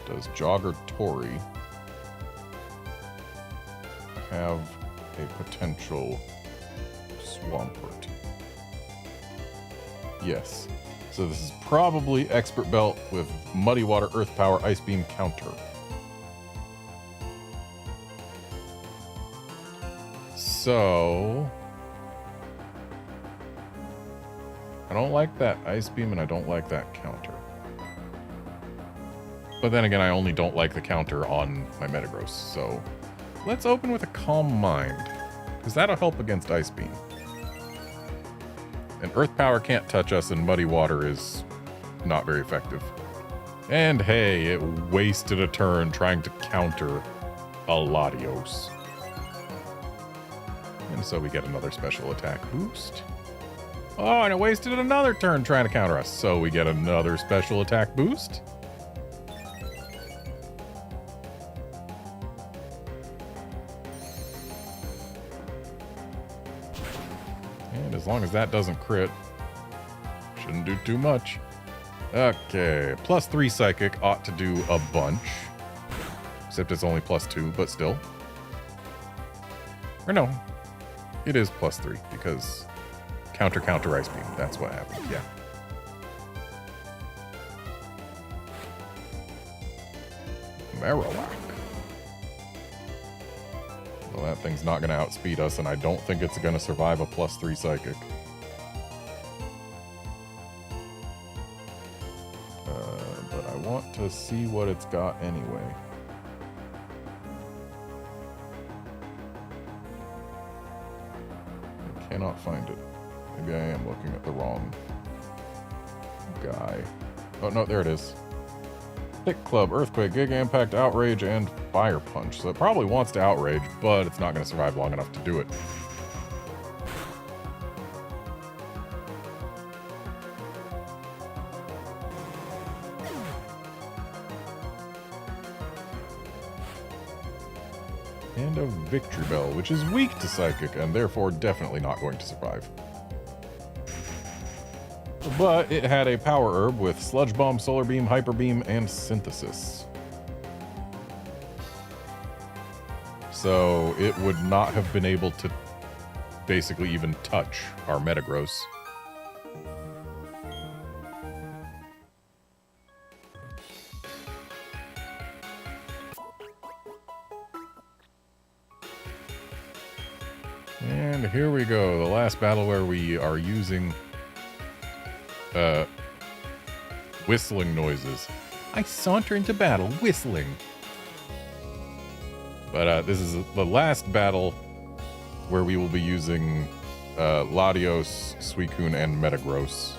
S1: Does Jogger Tori have a potential Swampert? Yes. So this is probably Expert Belt with Muddy Water, Earth Power, Ice Beam counter. So I don't like that Ice Beam and I don't like that counter. But then again, I only don't like the counter on my Metagross, so let's open with a Calm Mind, because that'll help against Ice Beam. And Earth Power can't touch us, and Muddy Water is not very effective. And hey, it wasted a turn trying to counter a Latios. And so we get another special attack boost. Oh, and it wasted another turn trying to counter us, so we get another special attack boost. As long as that doesn't crit, shouldn't do too much. Okay, +3 Psychic ought to do a bunch. Except it's only +2, but still. Or no, it is +3 because counter Ice Beam. That's what happened, yeah. Marowak. Well, that thing's not going to outspeed us, and I don't think it's going to survive a +3 Psychic. But I want to see what it's got anyway. I cannot find it. Maybe I am looking at the wrong guy. Oh, no, there it is. Thick Club, Earthquake, Giga Impact, Outrage, and Fire Punch. So it probably wants to Outrage, but it's not going to survive long enough to do it. And a Victory Bell, which is weak to Psychic, and therefore definitely not going to survive. But it had a Power Herb with Sludge Bomb, Solar Beam, Hyper Beam, and Synthesis. So it would not have been able to basically even touch our Metagross. And here we go, the last battle where we are using whistling noises. I saunter into battle whistling. But this is the last battle where we will be using Latios, Suicune, and Metagross.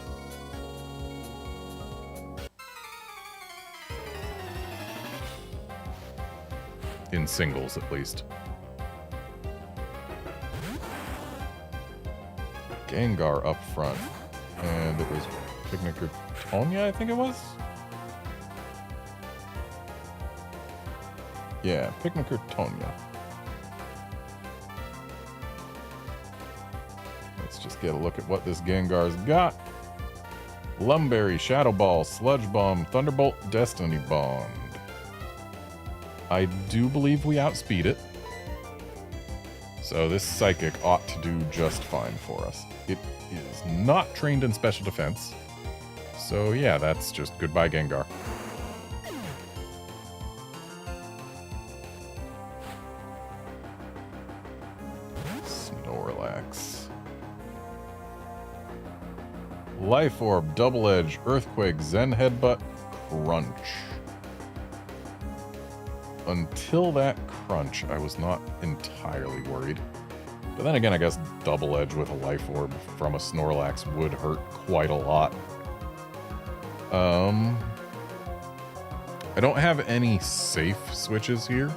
S1: In singles, at least. Gengar up front. And it was Picnic-Tonya, I think it was? Yeah, Picnic-Tonya. Let's just get a look at what this Gengar's got. Lumberry, Shadow Ball, Sludge Bomb, Thunderbolt, Destiny Bond. I do believe we outspeed it. So this Psychic ought to do just fine for us. It is not trained in Special Defense. So yeah, that's just goodbye Gengar. Snorlax. Life Orb, Double Edge, Earthquake, Zen Headbutt, Crunch. Until that Crunch, I was not entirely worried. But then again, I guess Double Edge with a Life Orb from a Snorlax would hurt quite a lot. I don't have any safe switches here.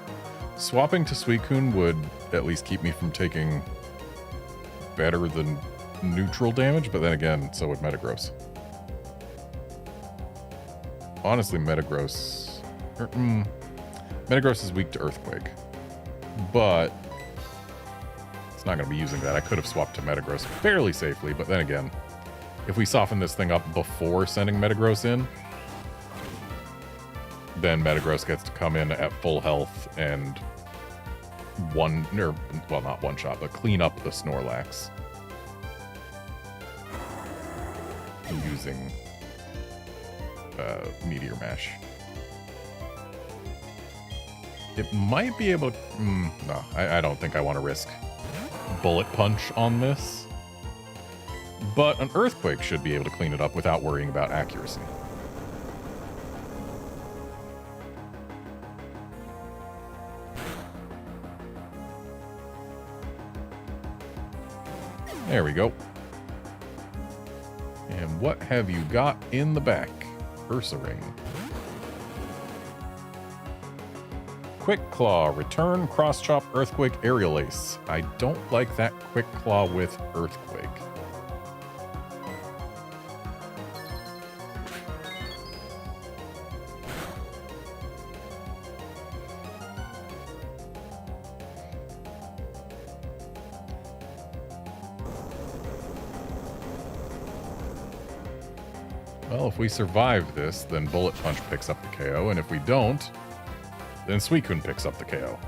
S1: Swapping to Suicune would at least keep me from taking better than neutral damage, but then again, so would Metagross. Honestly, Metagross is weak to Earthquake, but it's not going to be using that. I could have swapped to Metagross fairly safely, but then again, if we soften this thing up before sending Metagross in, then Metagross gets to come in at full health and not one shot, but clean up the Snorlax. Using Meteor Mash. It might be able to... no, I don't think I want to risk Bullet Punch on this. But an Earthquake should be able to clean it up without worrying about accuracy. There we go. And what have you got in the back? Ursaring. Quick Claw, Return, Cross Chop, Earthquake, Aerial Ace. I don't like that Quick Claw with Earthquake. Well, if we survive this, then Bullet Punch picks up the KO, and if we don't, then Suicune picks up the KO.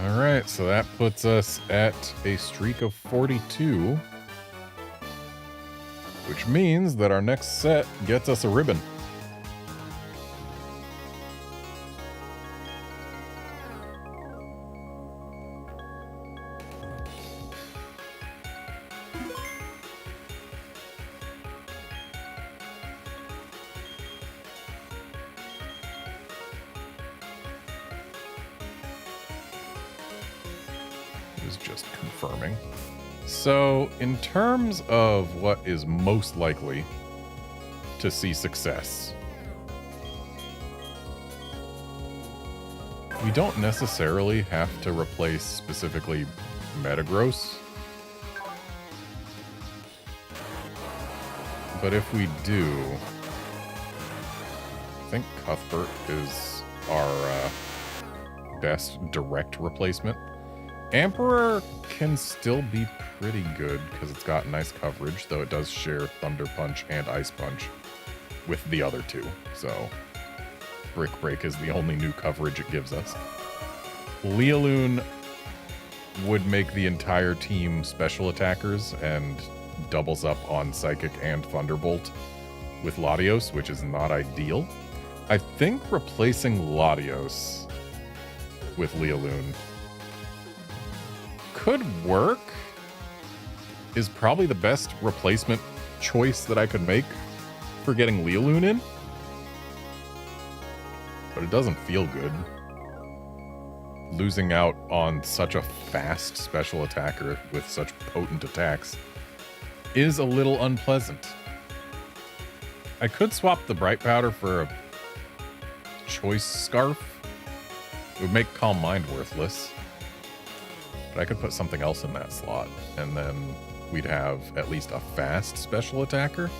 S1: Alright, so that puts us at a streak of 42. Which means that our next set gets us a ribbon. So, in terms of what is most likely to see success, we don't necessarily have to replace specifically Metagross. But if we do, I think Cuthbert is our best direct replacement. Emperor can still be pretty good because it's got nice coverage, though it does share Thunder Punch and Ice Punch with the other two. So Brick Break is the only new coverage it gives us. Lealoon would make the entire team special attackers and doubles up on Psychic and Thunderbolt with Latios, which is not ideal. I think replacing Latios with Lealoon could work. Is probably the best replacement choice that I could make for getting Lealoon in. But it doesn't feel good. Losing out on such a fast special attacker with such potent attacks is a little unpleasant. I could swap the Bright Powder for a Choice Scarf. It would make Calm Mind worthless. But I could put something else in that slot, and then we'd have at least a fast special attacker.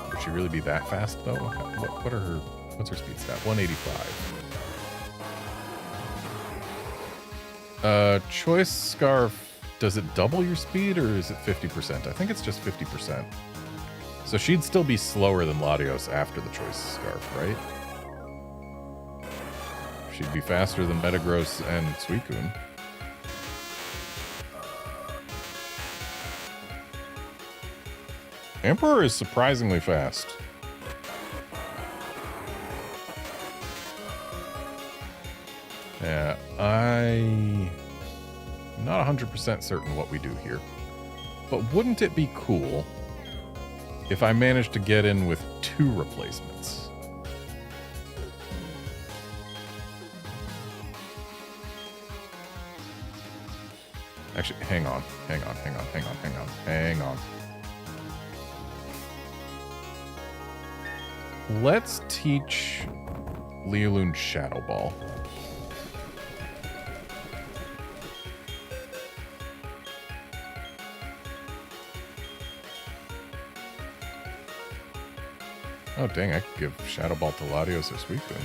S1: Would she really be that fast, though? What's her speed stat? 185. Choice Scarf, does it double your speed, or is it 50%? I think it's just 50%. So she'd still be slower than Latios after the Choice Scarf, right? She'd be faster than Metagross and Suicune. Emperor is surprisingly fast. Yeah, I'm not 100% certain what we do here. But wouldn't it be cool if I managed to get in with 2 replacements? Actually, hang on. Let's teach Leoloon Shadow Ball. Oh, dang, I could give Shadow Ball to Latios or Suicune.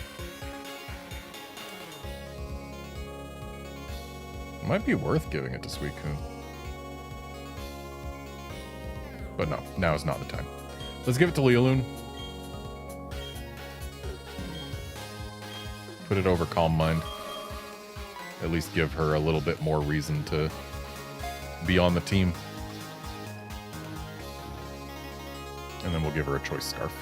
S1: It might be worth giving it to Suicune. But no, now is not the time. Let's give it to Leoloon. Put it over Calm Mind. At least give her a little bit more reason to be on the team. And then we'll give her a Choice Scarf.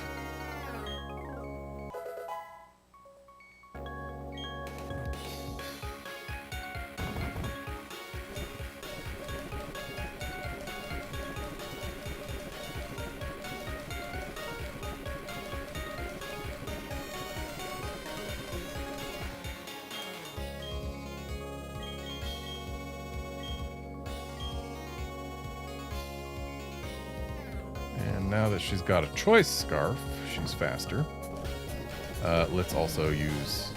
S1: Now that she's got a Choice Scarf, she's faster. Let's also use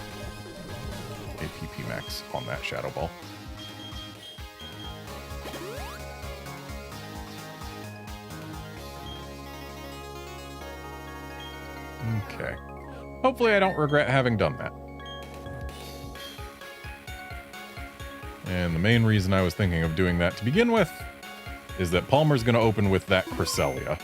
S1: a PP Max on that Shadow Ball. Okay. Hopefully I don't regret having done that. And the main reason I was thinking of doing that to begin with is that Palmer's going to open with that Cresselia.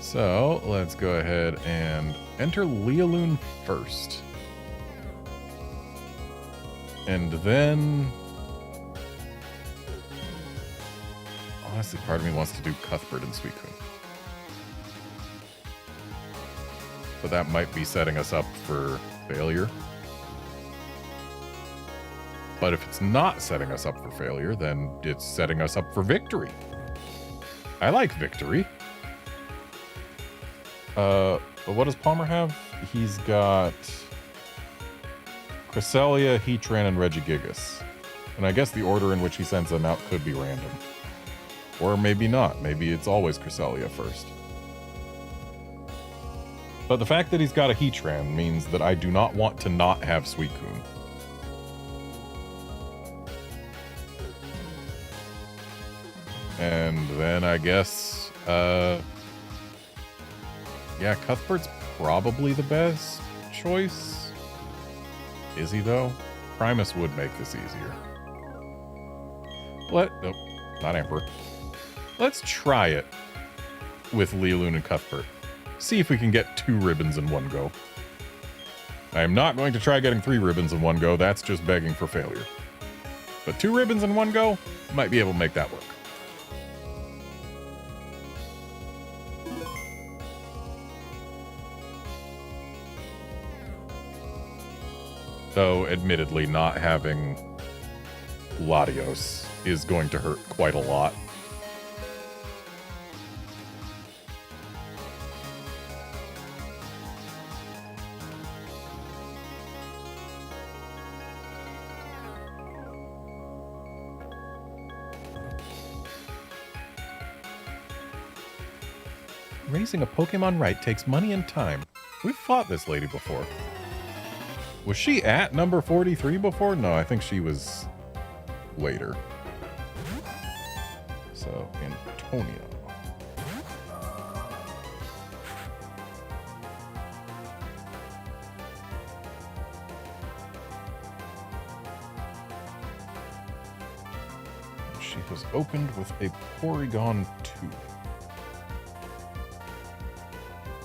S1: So, let's go ahead and enter Leoloon first. And then... honestly, part of me wants to do Cuthbert and Suicune. But that might be setting us up for failure. But if it's not setting us up for failure, then it's setting us up for victory. I like victory. But what does Palmer have? He's got Cresselia, Heatran, and Regigigas. And I guess the order in which he sends them out could be random. Or maybe not. Maybe it's always Cresselia first. But the fact that he's got a Heatran means that I do not want to not have Suicune. And then I guess, yeah, Cuthbert's probably the best choice. Is he, though? Primus would make this easier. Nope, not Emperor. Let's try it with Leoloon and Cuthbert. See if we can get 2 ribbons in one go. I am not going to try getting 3 ribbons in one go. That's just begging for failure. But 2 ribbons in one go, might be able to make that work. Though, admittedly, not having Latios is going to hurt quite a lot. Raising a Pokemon right takes money and time. We've fought this lady before. Was she at number 43 before? No, I think she was later. So, Antonio. She was opened with a Porygon 2.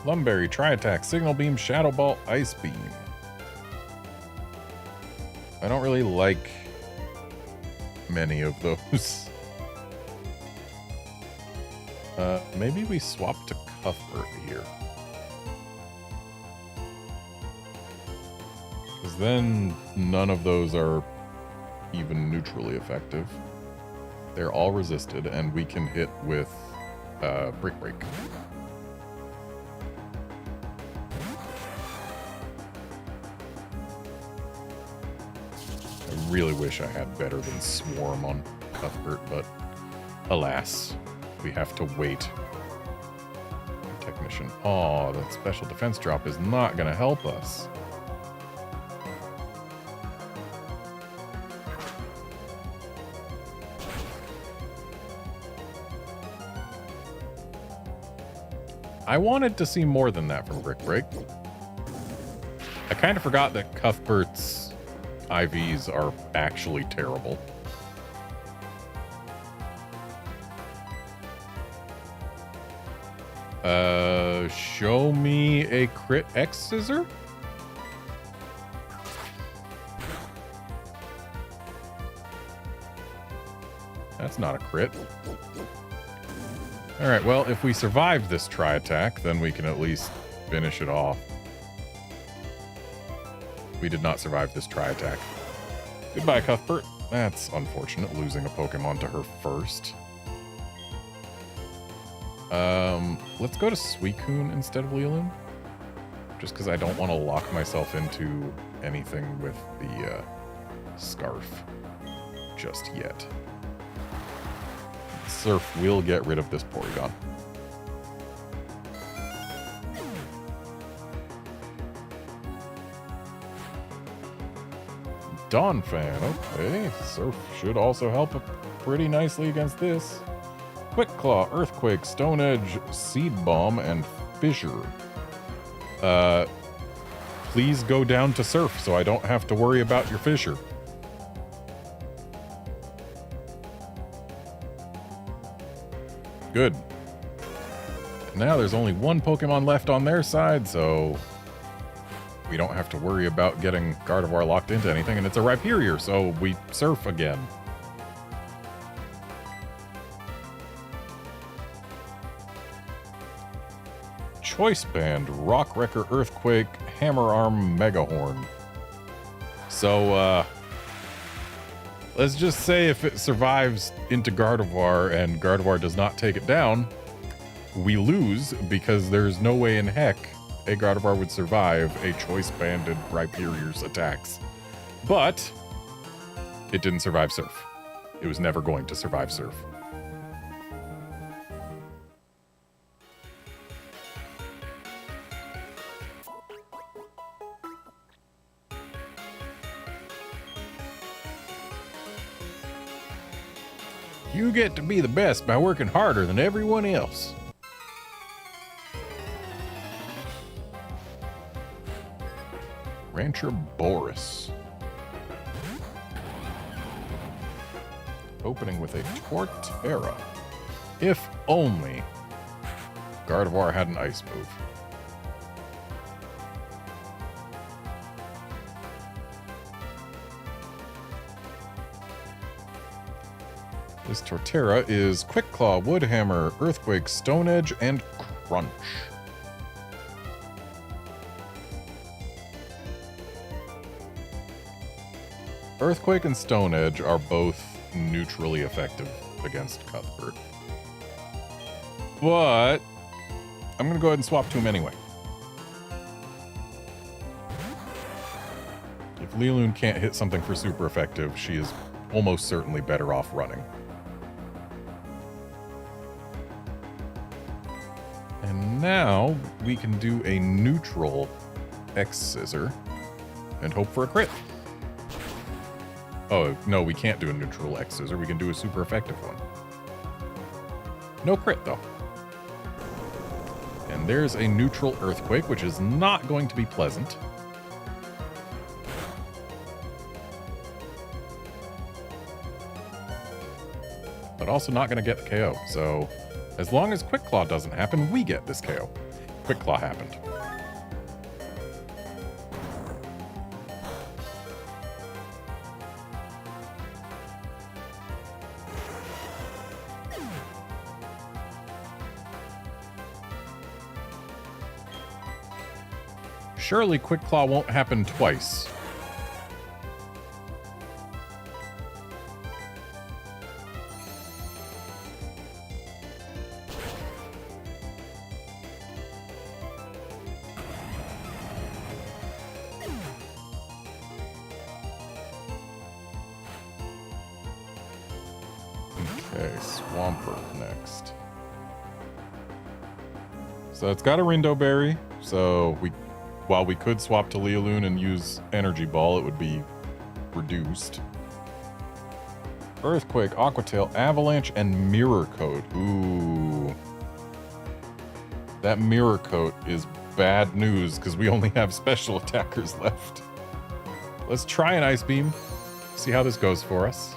S1: Lumberry, Tri-Attack, Signal Beam, Shadow Ball, Ice Beam. I don't really like many of those. Maybe we swap to Cuthbert here. Because then none of those are even neutrally effective. They're all resisted, and we can hit with Brick Break. I really wish I had better than Swarm on Cuthbert, but alas, we have to wait. Technician. Oh, that special defense drop is not going to help us. I wanted to see more than that from Brick Break. I kind of forgot that Cuthbert's IVs are actually terrible. Show me a crit X scissor? That's not a crit. Alright, well, if we survive this tri-attack, then we can at least finish it off. We did not survive this tri-attack. Goodbye, Cuthbert. That's unfortunate, losing a Pokemon to her first. Let's go to Suicune instead of Leland. Just because I don't want to lock myself into anything with the scarf just yet. Surf will get rid of this Porygon. Donphan, okay. Surf should also help pretty nicely against this. Quick Claw, Earthquake, Stone Edge, Seed Bomb, and Fissure. Please go down to Surf so I don't have to worry about your Fissure. Good. Now there's only one Pokemon left on their side, so we don't have to worry about getting Gardevoir locked into anything, and it's a Rhyperior, so we Surf again. Choice Band, Rock Wrecker, Earthquake, Hammer Arm, Megahorn. So, let's just say if it survives into Gardevoir and Gardevoir does not take it down, we lose because there's no way in heck a Gardevoir would survive a choice-banded Rhyperior's attacks. But it didn't survive Surf. It was never going to survive Surf. You get to be the best by working harder than everyone else. Rancher Boris. Opening with a Torterra. If only Gardevoir had an ice move. This Torterra is Quick Claw, Wood Hammer, Earthquake, Stone Edge, and Crunch. Earthquake and Stone Edge are both neutrally effective against Cuthbert. But I'm going to go ahead and swap to him anyway. If Lealoon can't hit something for super effective, she is almost certainly better off running. And now we can do a neutral X-Scissor and hope for a crit. Oh, no, we can't do a neutral X-Scissor. We can do a super effective one. No crit, though. And there's a neutral Earthquake, which is not going to be pleasant. But also not going to get the KO. So as long as Quick Claw doesn't happen, we get this KO. Quick Claw happened. Surely Quick Claw won't happen twice. Okay, Swampert next. So it's got a Rindo Berry, so while we could swap to Leoloon and use Energy Ball, it would be reduced. Earthquake, Aqua Tail, Avalanche, and Mirror Coat. Ooh. That Mirror Coat is bad news because we only have special attackers left. Let's try an Ice Beam. See how this goes for us.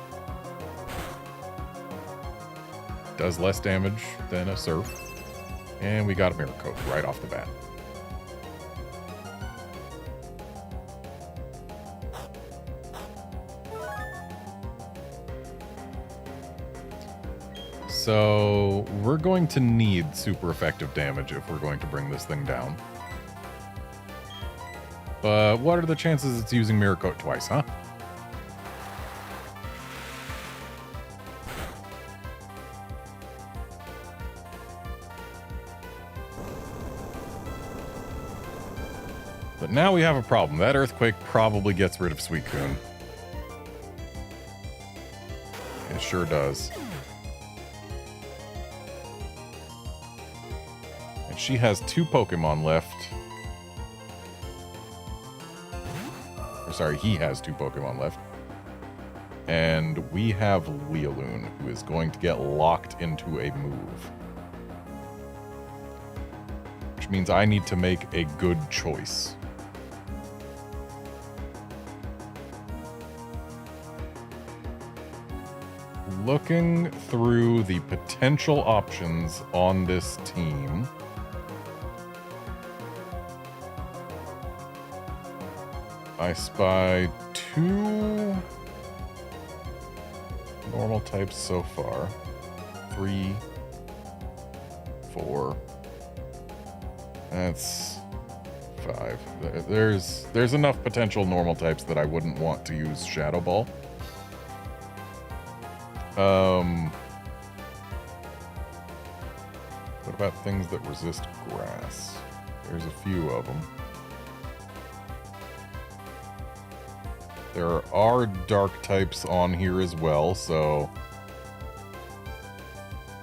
S1: Does less damage than a Surf. And we got a Mirror Coat right off the bat. So we're going to need super effective damage if we're going to bring this thing down. But what are the chances it's using Mirror Coat twice, huh? But now we have a problem. That Earthquake probably gets rid of Suicune. It sure does. And she has 2 Pokemon left. Or sorry, he has 2 Pokemon left. And we have Leoloon, who is going to get locked into a move. Which means I need to make a good choice. Looking through the potential options on this team, I spy 2 normal types so far. 3, 4. That's 5. There's enough potential normal types that I wouldn't want to use Shadow Ball. What about things that resist grass? There's a few of them. There are dark types on here as well, so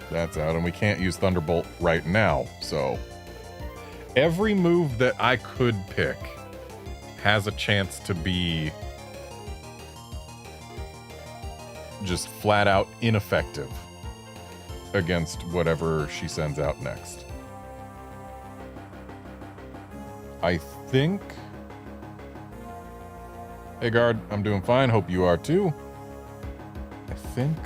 S1: that's out. And we can't use Thunderbolt right now, so every move that I could pick has a chance to be just flat out ineffective against whatever she sends out next. I think... Hey guard, I'm doing fine. Hope you are too. I think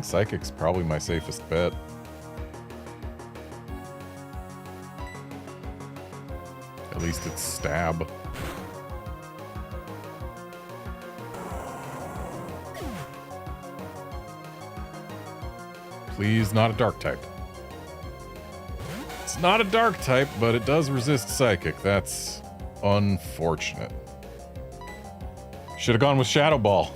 S1: Psychic's probably my safest bet. At least it's stab. Please, not a dark type. It's not a dark type, but it does resist Psychic. That's unfortunate. Should have gone with Shadow Ball.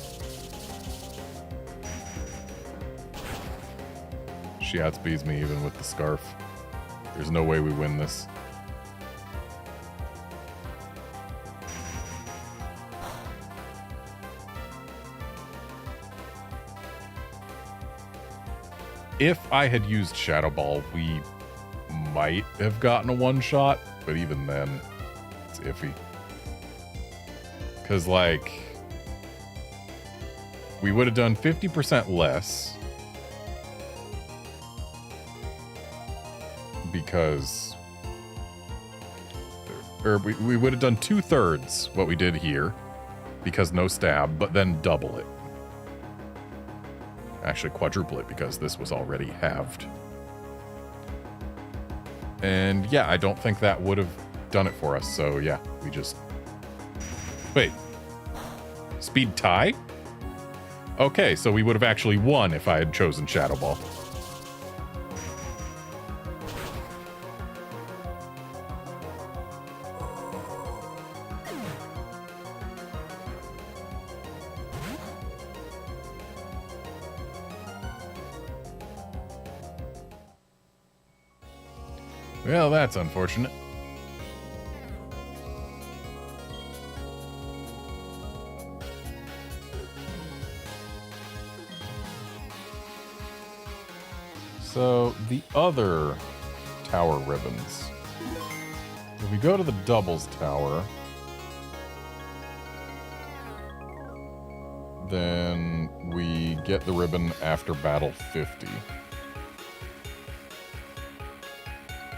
S1: She outspeeds me even with the Scarf. There's no way we win this. If I had used Shadow Ball, we might have gotten a one-shot, but even then, it's iffy. Because, like, we would have done 50% less. Because... Or we would have done 2/3 what we did here, because no stab, but then double it. Actually quadruple it because this was already halved. And yeah, I don't think that would have done it for us. So yeah, we just... Wait. Speed tie? Okay, so we would have actually won if I had chosen Shadow Ball. Well, that's unfortunate. So the other tower ribbons. If we go to the doubles tower, then we get the ribbon after battle 50.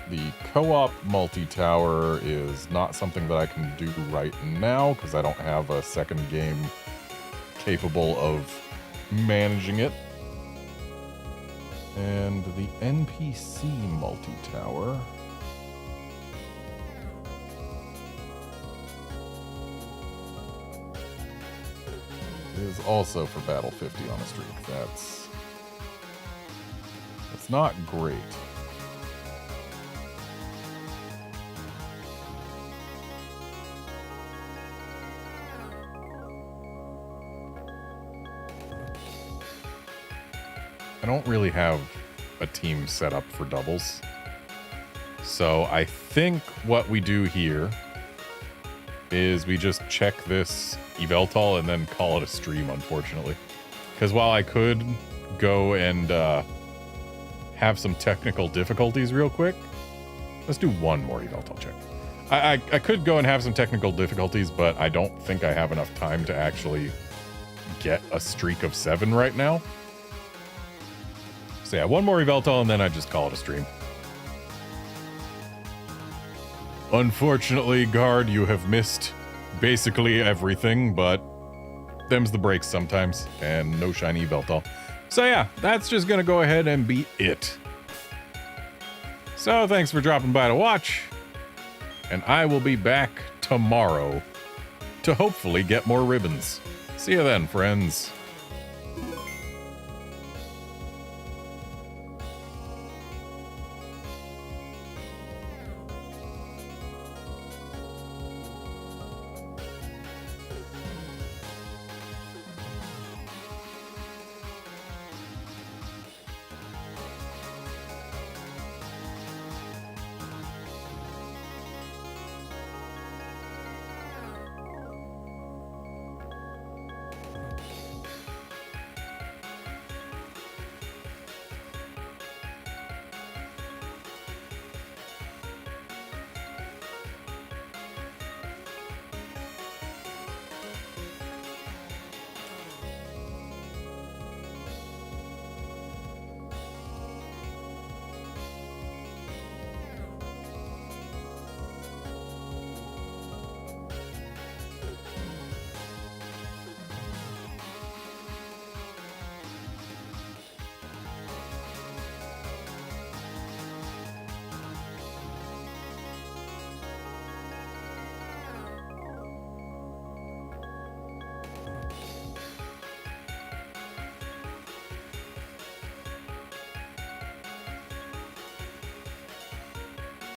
S1: The co-op multi-tower is not something that I can do right now because I don't have a second game capable of managing it. And the NPC multi-tower is also for battle 50 on a streak. That's not great. I don't really have a team set up for doubles. So I think what we do here is we just check this Yveltal and then call it a stream, unfortunately. Because while I could go and have some technical difficulties real quick, let's do one more Yveltal check. I could go and have some technical difficulties, but I don't think I have enough time to actually get a streak of 7 right now. So yeah, one more Yveltal and then I just call it a stream. Unfortunately, Guard, you have missed basically everything, but them's the breaks sometimes, and no shiny Yveltal. So yeah, that's just gonna go ahead and be it. So thanks for dropping by to watch, and I will be back tomorrow to hopefully get more ribbons. See you then, friends.